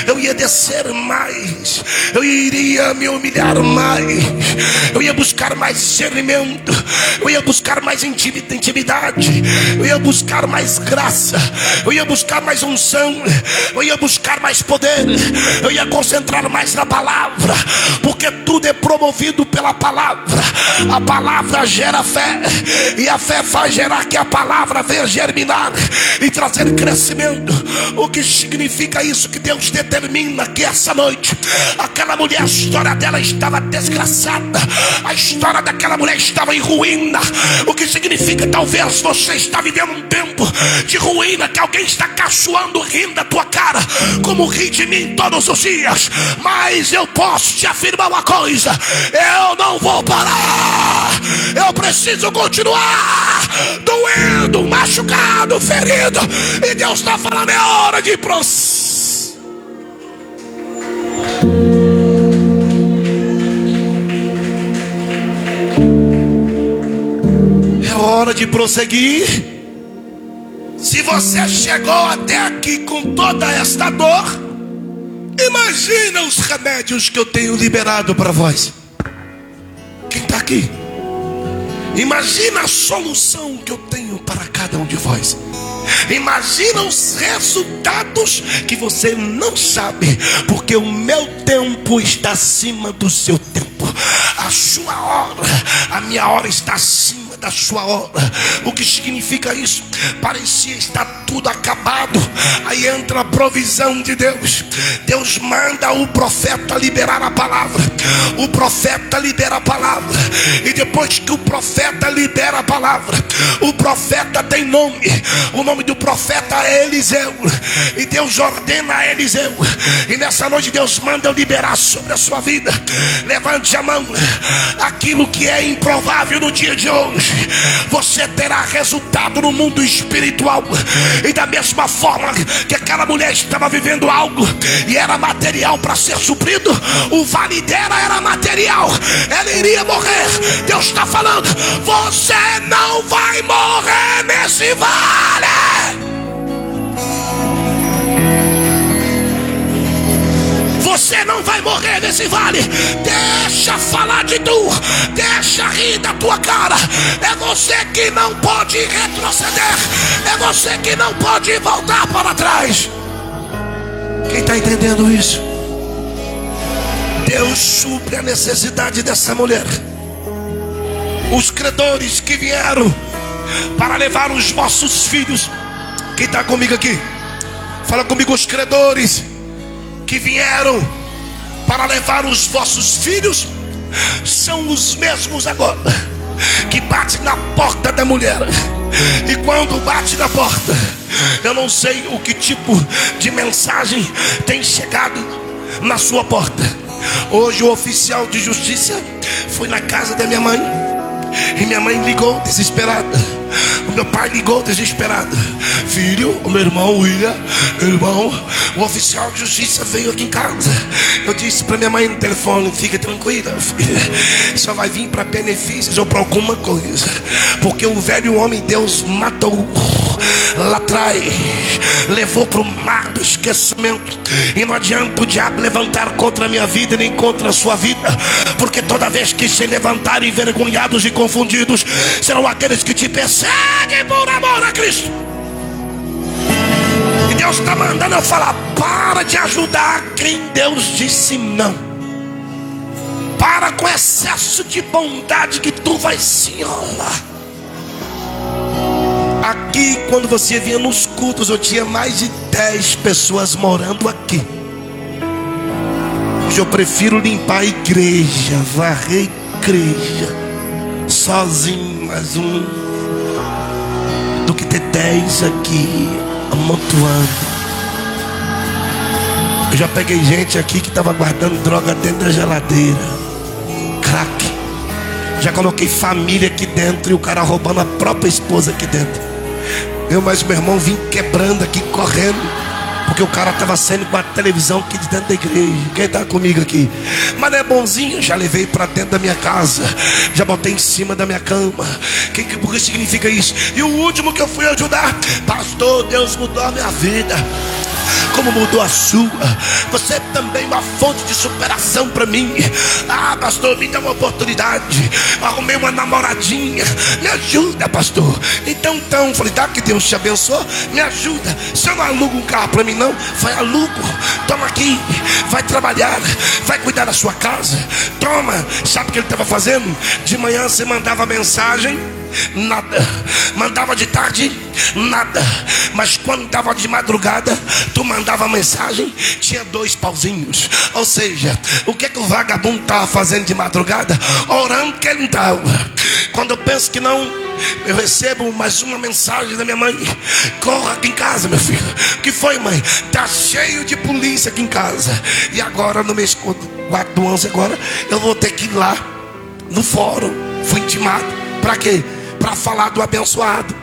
eu ia descer mais, eu iria me humilhar mais, eu ia buscar mais discernimento, eu ia buscar mais intimidade, eu ia buscar mais graça, eu ia buscar mais unção, eu ia buscar mais poder, eu ia concentrar mais na palavra, porque tudo é promovido pela palavra. A palavra gera fé, e a fé faz gerar que a palavra venha germinar e trazer crescimento. O que significa isso? Que Deus determina que essa noite aquela mulher, a história dela estava desgraçada, a história daquela mulher estava em ruína. O que significa, talvez você está vivendo um tempo de ruína, que alguém está caçoando, rindo da tua cara, como ri de mim todos os dias. Mas eu posso te afirmar uma coisa: eu não vou parar, eu preciso continuar, doendo, machucado, ferido. E Deus está falando: é hora de é hora de prosseguir. Se você chegou até aqui com toda esta dor, imagina os remédios que eu tenho liberado para vós. Quem está aqui? Imagina a solução que eu tenho para cada um de vós. Imagina os resultados que você não sabe, porque o meu tempo está acima do seu tempo. A sua hora, a minha hora está acima fora da sua hora. O que significa isso? Parecia estar tudo acabado. Aí entra a provisão de Deus. Deus manda o profeta liberar a palavra. O profeta libera a palavra. E depois que o profeta libera a palavra, o profeta tem nome. O nome do profeta é Eliseu. E Deus ordena a Eliseu. E nessa noite Deus manda liberar sobre a sua vida. Levante a mão. Aquilo que é improvável no dia de hoje, você terá resultado no mundo espiritual. E da mesma forma que aquela mulher estava vivendo algo e era material para ser suprido, o vale dela era material. Ela iria morrer. Deus está falando: você não vai morrer nesse vale. Você não vai morrer nesse vale. Deixa falar de tu, deixa rir da tua cara. É você que não pode retroceder. É você que não pode voltar para trás. Quem está entendendo isso? Deus supre a necessidade dessa mulher. Os credores que vieram para levar os vossos filhos. Quem está comigo aqui? Fala comigo. Os credores que vieram para levar os vossos filhos são os mesmos agora que batem na porta da mulher. E quando bate na porta, eu não sei o que tipo de mensagem tem chegado na sua porta. Hoje o oficial de justiça foi na casa da minha mãe. E minha mãe ligou desesperada. O meu pai ligou desesperado. Filho, o meu irmão William, irmão, o oficial de justiça veio aqui em casa. Eu disse para minha mãe no telefone: fica tranquila, filha, só vai vir para benefícios ou para alguma coisa, porque o velho homem Deus matou lá atrás, levou para o mar do esquecimento. E não adianta o diabo levantar contra a minha vida nem contra a sua vida, porque toda vez que se levantarem envergonhados e confundidos serão aqueles que te perseguem por amor a Cristo. E Deus está mandando eu falar: para de ajudar quem Deus disse não. Para com excesso de bondade que tu vai se enrolar. Aqui, quando você vinha nos cultos, eu tinha mais de 10 pessoas morando aqui. Hoje eu prefiro limpar a igreja, varrer a igreja sozinho, mais um, do que ter 10 aqui amontoando. Eu já peguei gente aqui que estava guardando droga dentro da geladeira, crack. Já coloquei família aqui dentro e o cara roubando a própria esposa aqui dentro. Eu mais meu irmão vim quebrando aqui, correndo, porque o cara estava saindo com a televisão aqui de dentro da igreja. Quem está comigo aqui? Mas não é bonzinho? Já levei para dentro da minha casa, já botei em cima da minha cama. O que significa isso? E o último que eu fui ajudar: pastor, Deus mudou a minha vida. Como mudou a sua? Você também é uma fonte de superação para mim. Ah, pastor, me dá uma oportunidade. Arrumei uma namoradinha, me ajuda, pastor. Então, falei: tá, que Deus te abençoe, me ajuda. Você não aluga um carro para mim não? Vai, alugo. Toma aqui, vai trabalhar, vai cuidar da sua casa. Toma. Sabe o que ele estava fazendo? De manhã você mandava mensagem, nada. Mandava de tarde, nada. Mas quando estava de madrugada, tu mandava mensagem, tinha 2 pauzinhos. Ou seja, o que o vagabundo estava fazendo de madrugada? Orando que ele não estava. Quando eu penso que não, eu recebo mais uma mensagem da minha mãe: corra aqui em casa, meu filho. O que foi, mãe? Tá cheio de polícia aqui em casa. E agora no mês 4 do 11 agora, eu vou ter que ir lá no fórum. Fui intimado. Para quê? Para falar do abençoado.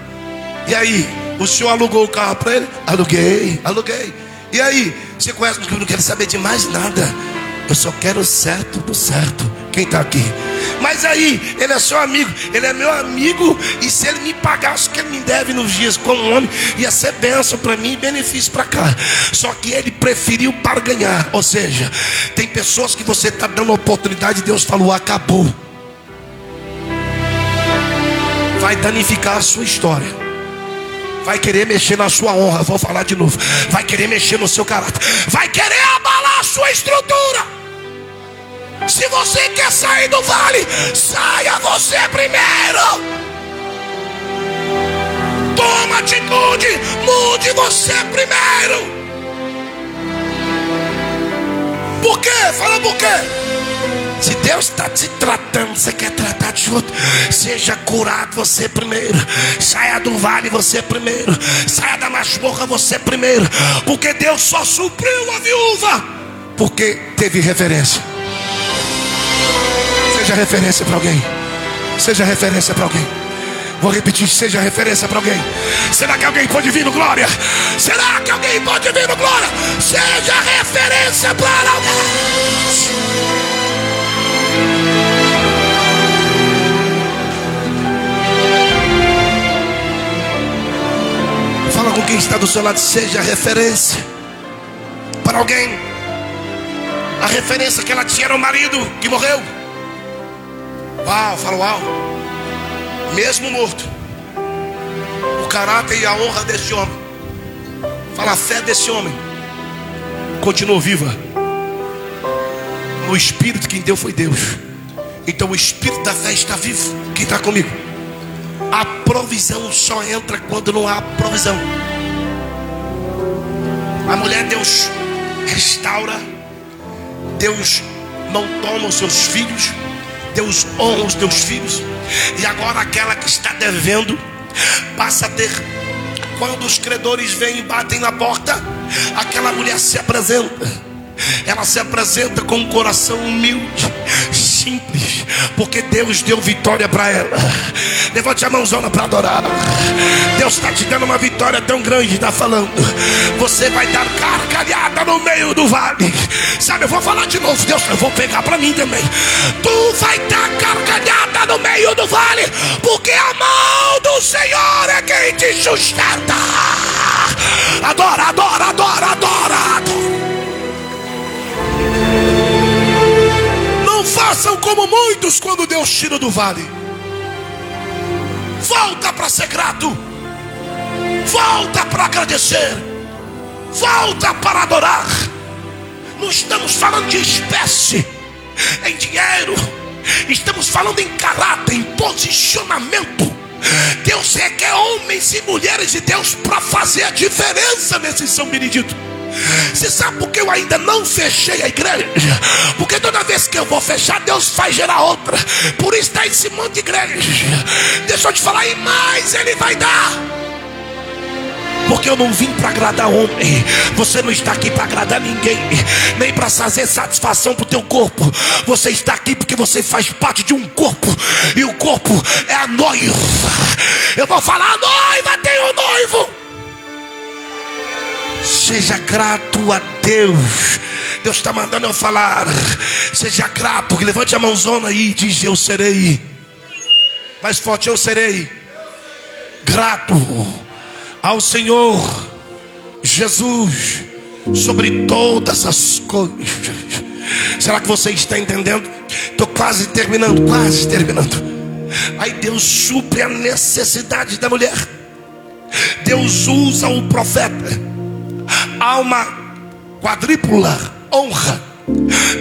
E aí, o senhor alugou o carro para ele? Aluguei. E aí, você conhece? Eu não quero saber de mais nada. Eu só quero o certo do certo. Quem está aqui? Mas aí, ele é seu amigo, ele é meu amigo. E se ele me pagasse o que ele me deve nos dias como homem, ia ser bênção para mim e benefício para cá. Só que ele preferiu barganhar. Ou seja, tem pessoas que você está dando oportunidade e Deus falou: acabou. Vai danificar a sua história. Vai querer mexer na sua honra. Vou falar de novo. Vai querer mexer no seu caráter. Vai querer abalar a sua estrutura. Se você quer sair do vale, saia você primeiro. atitude. Mude você primeiro. Por quê? Fala por quê? Se Deus está te tratando, você quer tratar de outro, seja curado você primeiro. Saia do vale você primeiro. Saia da masmorra você primeiro. Porque Deus só supriu a viúva porque teve referência. Seja referência para alguém. Seja referência para alguém. Vou repetir, seja referência para alguém. Será que alguém pode vir no glória? Será que alguém pode vir no glória? Seja referência para alguém. Fala com quem está do seu lado, seja referência para alguém. A referência que ela tinha era o marido que morreu. Uau, fala uau. Mesmo morto, o caráter e a honra desse homem, fala, a fé desse homem continuou viva. O Espírito quem deu foi Deus. Então o Espírito da fé está vivo. Quem está comigo? A provisão só entra quando não há provisão. A mulher, Deus restaura. Deus não toma os seus filhos. Deus honra os teus filhos. E agora aquela que está devendo passa a ter. Quando os credores vêm e batem na porta, aquela mulher se apresenta. Ela se apresenta com um coração humilde, simples, porque Deus deu vitória para ela. Levante a mãozona para adorar. Deus está te dando uma vitória tão grande. Está falando, você vai dar gargalhada no meio do vale. Sabe, eu vou falar de novo. Deus, eu vou pegar para mim também. Tu vai dar gargalhada no meio do vale, porque a mão do Senhor é quem te sustenta. Adora, adora, adora, adora, adora. Não façam como muitos quando Deus tira do vale. Volta para ser grato. Volta para agradecer. Volta para adorar. Não estamos falando de espécie, em dinheiro. Estamos falando em caráter, em posicionamento. Deus requer homens e mulheres de Deus para fazer a diferença nesse São Benedito. Você sabe por que eu ainda não fechei a igreja? Porque toda vez que eu vou fechar, Deus faz gerar outra. Por isso está esse monte de igreja. Deixa eu te falar, e mais Ele vai dar. Porque eu não vim para agradar homem. Você não está aqui para agradar ninguém, nem para trazer satisfação para o teu corpo. Você está aqui porque você faz parte de um corpo. E o corpo é a noiva. Eu vou falar, a noiva tem o noivo. Seja grato a Deus. Deus está mandando eu falar. Seja grato. Levante a mãozona aí e diz, eu serei. Mais forte, eu serei grato ao Senhor Jesus sobre todas as coisas. Será que você está entendendo? Estou quase terminando, quase terminando. Aí Deus supre a necessidade da mulher. Deus usa o profeta. Há uma quadrípula honra.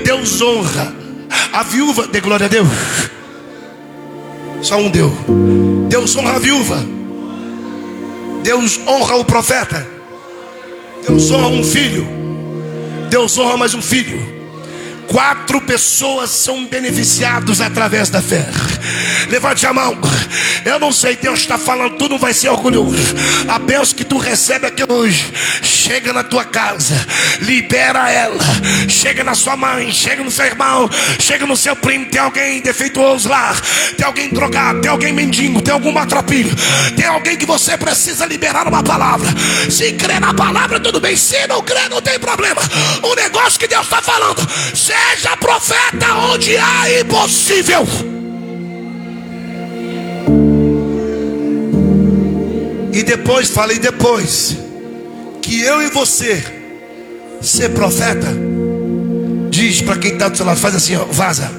Deus honra a viúva, dê glória a Deus. Só um deu. Deus honra a viúva. Deus honra o profeta. Deus honra um filho. Deus honra mais um filho. 4 pessoas são beneficiados através da fé. Levante a mão. Eu não sei, Deus está falando, tu não vai ser orgulhoso. A bênção que tu recebe aqui hoje chega na tua casa, libera ela. Chega na sua mãe, chega no seu irmão, chega no seu primo. Tem alguém defeituoso lá, tem alguém drogado, tem alguém mendigo, tem algum maltrapilho, tem alguém que você precisa liberar uma palavra. Se crer na palavra, tudo bem. Se não crer, não tem problema. O negócio que Deus está falando, seja profeta onde há impossível. E depois, falei depois, que eu e você ser profeta, diz para quem está do seu lado, faz assim, ó, vaza,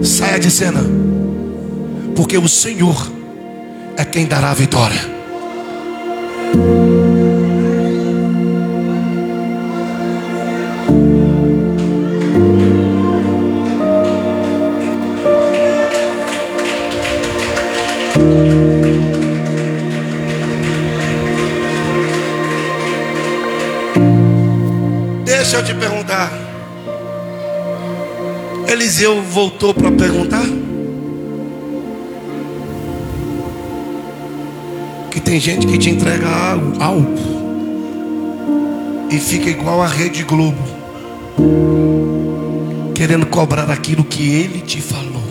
saia de cena, porque o Senhor é quem dará a vitória. Deixa eu te perguntar. Eliseu voltou para perguntar? Que tem gente que te entrega algo e fica igual a Rede Globo, querendo cobrar aquilo que ele te falou.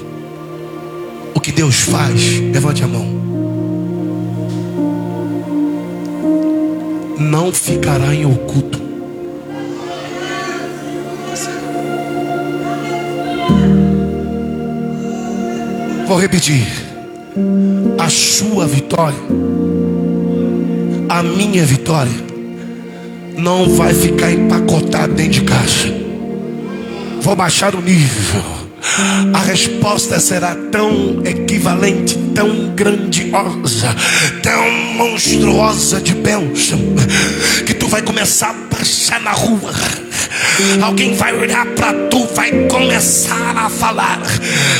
O que Deus faz, levante a mão, não ficará em oculto. Vou repetir. A sua vitória, a minha vitória, não vai ficar empacotada dentro de caixa. Vou baixar o nível. A resposta será tão equivalente, tão grandiosa, tão monstruosa de bênção, que tu vai começar a passar na rua. Alguém vai olhar para tu, vai começar a falar: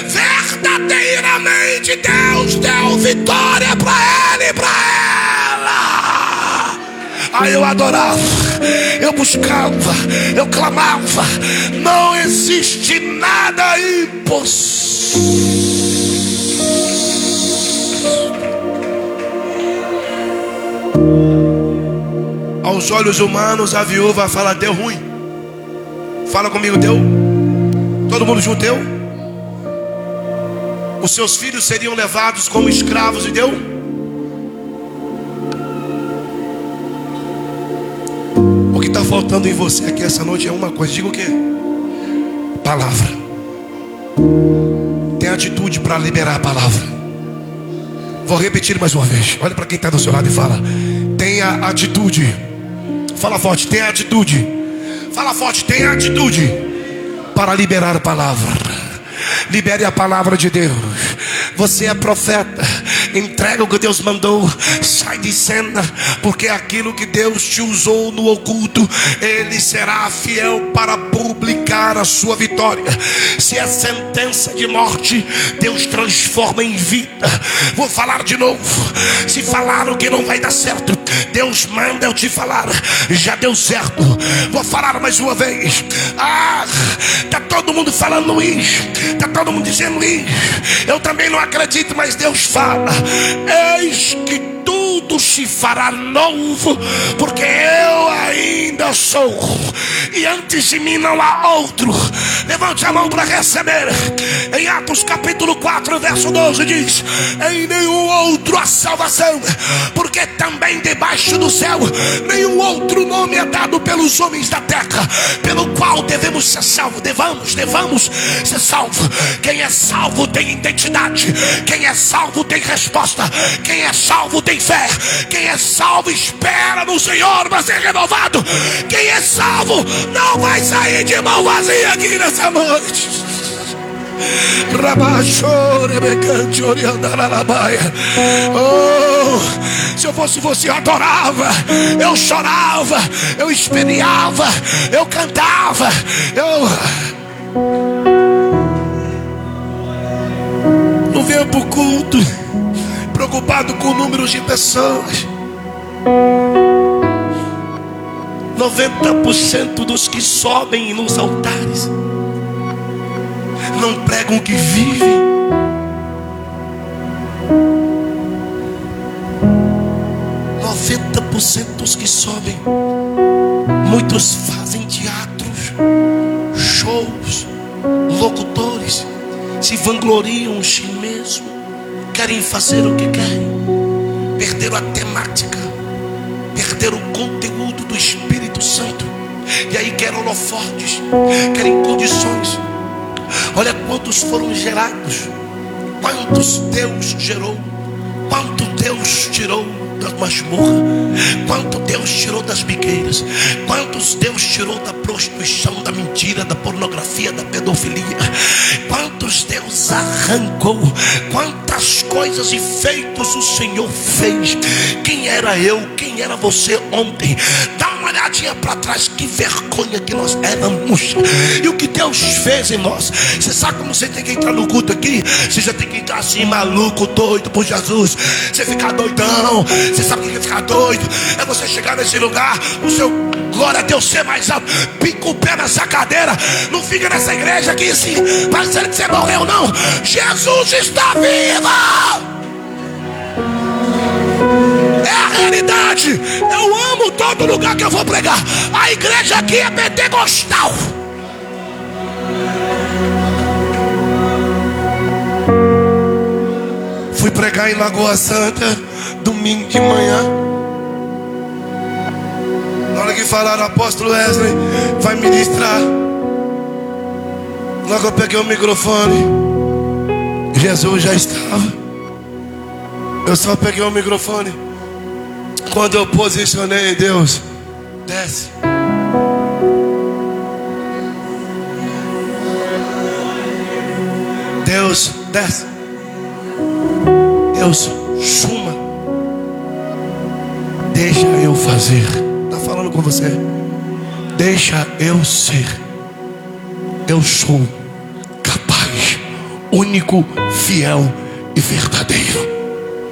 verdadeiramente Deus deu vitória para ele e para ela. Aí eu adorava, eu buscava, eu clamava. Não existe nada impossível. Aos olhos humanos, a viúva fala: deu ruim. Fala comigo, deu? Todo mundo junto, deu? Os seus filhos seriam levados como escravos e deu? O que está faltando em você aqui essa noite é uma coisa. Diga o quê? Palavra. Tem atitude para liberar a palavra. Vou repetir mais uma vez. Olha para quem está do seu lado e fala: tenha atitude. Fala forte, tenha atitude. Fala forte, tenha atitude para liberar a palavra. Libere a palavra de Deus. Você é profeta, entrega o que Deus mandou. Sai de cena, porque aquilo que Deus te usou no oculto, Ele será fiel para publicar a sua vitória. Se é sentença de morte, Deus transforma em vida. Vou falar de novo. Se falaram que não vai dar certo, Deus manda eu te falar: já deu certo. Vou falar mais uma vez. Tá todo mundo falando isso, tá todo mundo dizendo isso. Eu também não acredito, mas Deus fala: eis que tudo se fará novo, porque eu ainda sou, e antes de mim não há outro. Levante a mão para receber. Em Atos capítulo 4, verso 12 diz: em nenhum outro há salvação, porque também debaixo do céu nenhum outro nome é dado pelos homens da terra, pelo qual devemos ser salvos. Devamos ser salvos. Quem é salvo tem identidade. Quem é salvo tem resposta. Quem é salvo tem fé. Quem é salvo espera no Senhor para ser renovado. Quem é salvo não vai sair de mão vazia aqui nessa noite. Oh, se eu fosse você, eu adorava, eu chorava, eu esperneava, eu cantava, não venho para o culto preocupado com números de pessoas. 90% dos que sobem nos altares não pregam o que vivem. Dos que sobem, muitos fazem teatros, shows, locutores, se vangloriam de si mesmo, querem fazer o que querem, perderam a temática, perderam o conteúdo do Espírito Santo, e aí querem holofotes, querem condições. Olha quantos foram gerados, quantos Deus gerou, quanto Deus tirou da masmorra, quanto Deus tirou das biqueiras, quantos Deus tirou da prostituição, da mentira, da pornografia, da pedofilia, quantos Deus arrancou, quantas coisas e feitos o Senhor fez. Quem era eu, quem era você ontem? Dá uma olhada olhadinha para trás, que vergonha que nós éramos e o que Deus fez em nós. Você sabe como você tem que entrar no culto aqui? Você já tem que entrar assim, maluco, doido por Jesus. Você ficar doidão. Você sabe o que é ficar doido? É você chegar nesse lugar, o seu glória a Deus ser mais alto, pica o pé nessa cadeira. Não fica nessa igreja aqui assim, parecendo que você morreu, não. Jesus está vivo. É a realidade. Eu amo todo lugar que eu vou pregar. A igreja aqui é pentecostal. Fui pregar em Lagoa Santa domingo de manhã. Na hora que falaram, apóstolo Wesley vai ministrar, logo eu peguei o microfone. Jesus já estava. Eu só peguei o microfone. Quando eu posicionei, Deus, desce. Deus, desce. Deus, suma. Deixa eu fazer. Está falando com você. Deixa eu ser. Eu sou capaz, único, fiel e verdadeiro.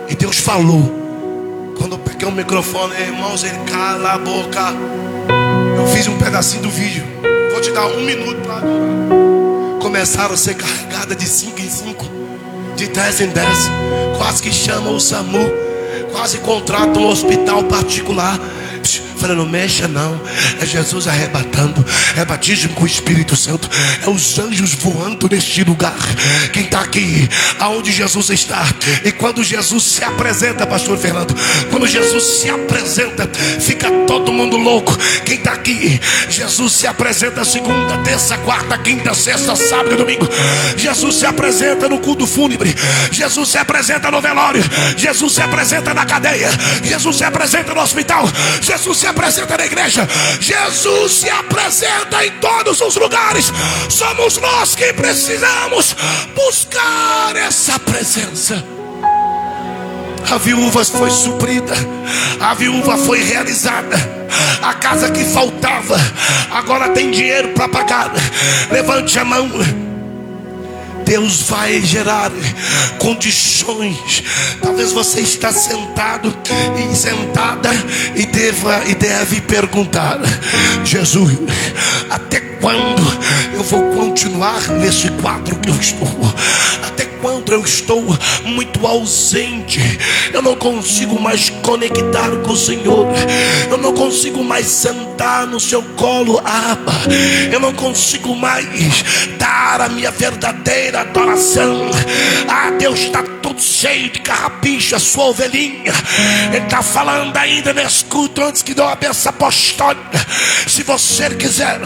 E Deus falou. Quando eu peguei o microfone, irmãos, ele cala a boca. Eu fiz um pedacinho do vídeo. Vou te dar 1 minuto para adorar. Começaram a ser carregadas de 5 em 5, de 10 em 10. Quase que chamam o SAMU, quase contratam um hospital particular. Falei, não mexa não. É Jesus arrebatando. É batismo com o Espírito Santo. É os anjos voando neste lugar. Quem está aqui, aonde Jesus está. E quando Jesus se apresenta, pastor Fernando, quando Jesus se apresenta, fica todo mundo louco. Quem está aqui, Jesus se apresenta segunda, terça, quarta, quinta, sexta, sábado e domingo. Jesus se apresenta no culto fúnebre. Jesus se apresenta no velório. Jesus se apresenta na cadeia. Jesus se apresenta no hospital. Jesus se apresenta na igreja. Jesus se apresenta em todos os lugares. Somos nós que precisamos buscar essa presença. A viúva foi suprida, a viúva foi realizada. A casa que faltava, agora tem dinheiro para pagar. Levante a mão. Deus vai gerar condições. Talvez você está sentado e sentada e deve perguntar: Jesus, até quando eu vou continuar nesse quadro que eu estou? Até quando eu estou muito ausente? Eu não consigo mais conectar com o Senhor. Eu não consigo mais sentar no seu colo, Abba. Eu não consigo mais dar a minha verdadeira adoração. Ah, Deus está todo cheio de carrapicho, a sua ovelhinha. Ele está falando ainda nesse culto, antes que dê uma benção apostólica. Se você quiser,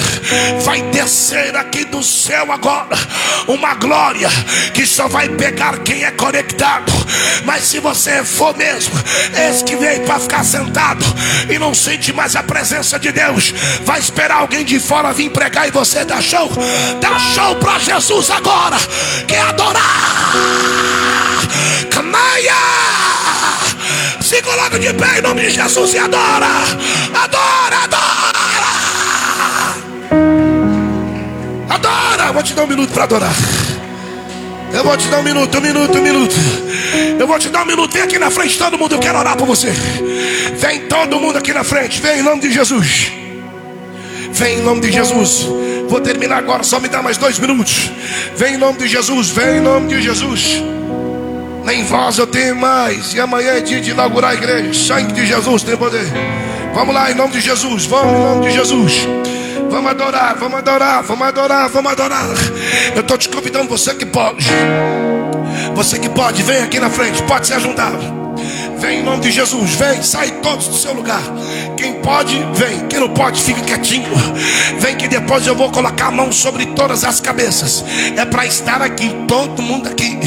vai descer aqui do céu agora uma glória que só vai pegar quem é conectado. Mas se você for mesmo esse que veio para ficar sentado e não sente mais a presença de Deus, vai esperar alguém de fora vir pregar e você dá show? Dá show para Jesus agora. Quer adorar? Canaia! Se coloca de pé em nome de Jesus e adora. Adora, adora. Adora. Eu vou te dar 1 minuto para adorar. Eu vou te dar 1 minuto, 1 minuto, 1 minuto. Eu vou te dar 1 minuto. Vem aqui na frente, todo mundo. Eu quero orar por você. Vem todo mundo aqui na frente. Vem em nome de Jesus. Vem em nome de Jesus. Vou terminar agora, só me dá mais 2 minutos. Vem em nome de Jesus. Vem em nome de Jesus. Nem voz eu tenho mais. E amanhã é dia de inaugurar a igreja. Sangue de Jesus tem poder. Vamos lá, em nome de Jesus. Vamos em nome de Jesus. Vamos adorar, vamos adorar, vamos adorar, vamos adorar. Eu estou te convidando, você que pode. Você que pode, vem aqui na frente, pode se ajudar. Vem em nome de Jesus, vem, sai todos do seu lugar. Quem pode, vem. Quem não pode, fica quietinho. Vem que depois eu vou colocar a mão sobre todas as cabeças. É para estar aqui, todo mundo aqui.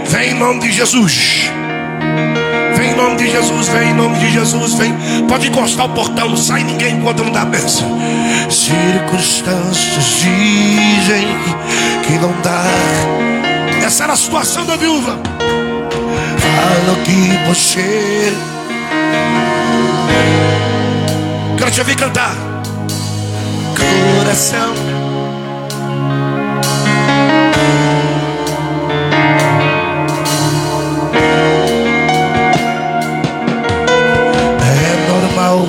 Vem em nome de Jesus. Vem em nome de Jesus, vem em nome de Jesus, vem. Pode encostar o portão, não sai ninguém enquanto não dá bênção. Circunstâncias dizem que não dá. Essa era a situação da viúva. Fala que você. Quero te ouvir cantar. Coração. É normal.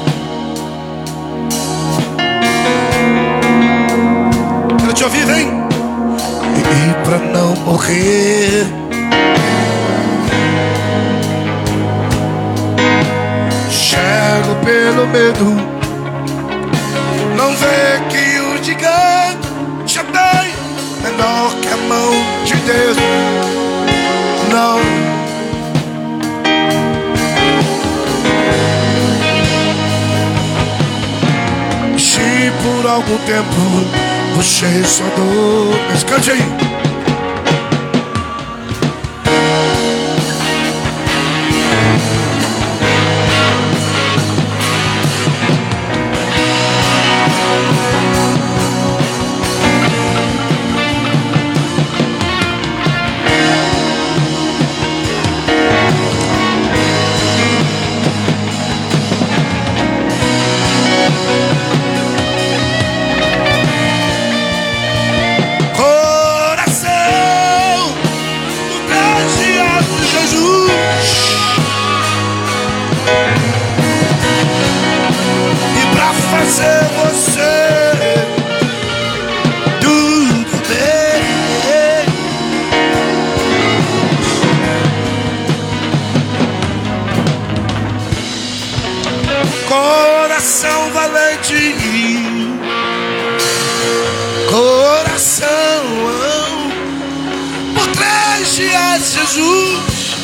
Quero te ouvir, vem. E pra não morrer, cego pelo medo, não vê que o gigante já tem menor que a mão de Deus. Não. Se por algum tempo você só dor, mas cante aí. Coração valente, coração, por 3 dias Jesus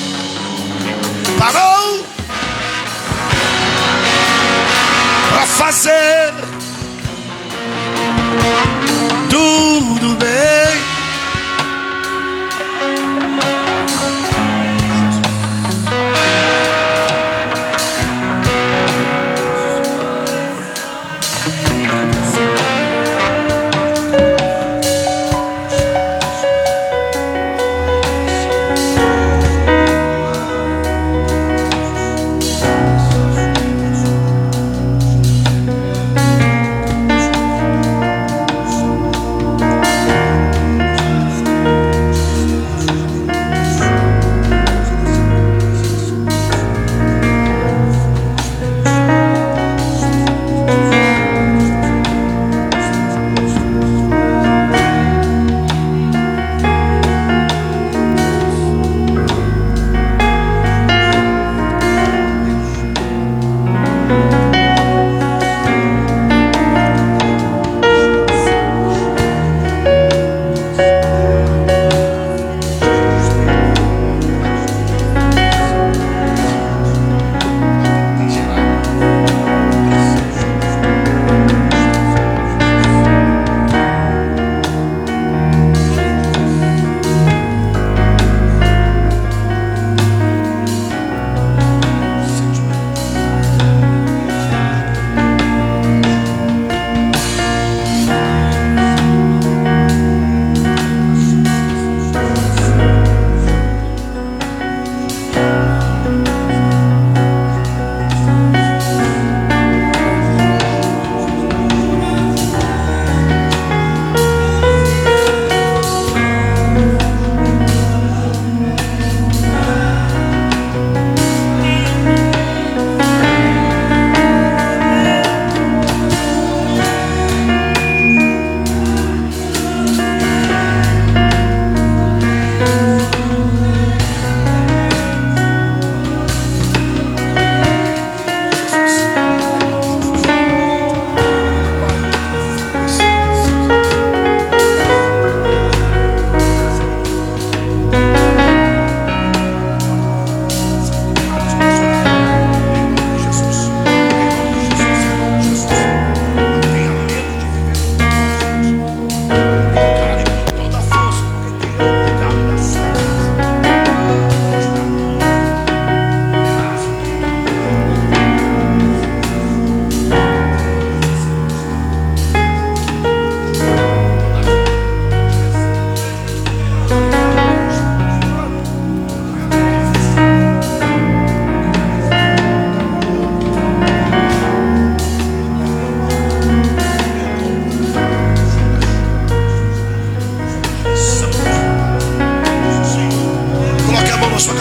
parou para fazer tudo bem.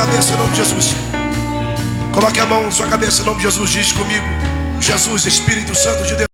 cabeça em nome de Jesus. Coloque a mão na sua cabeça em nome de Jesus. Diz comigo: Jesus, Espírito Santo de Deus.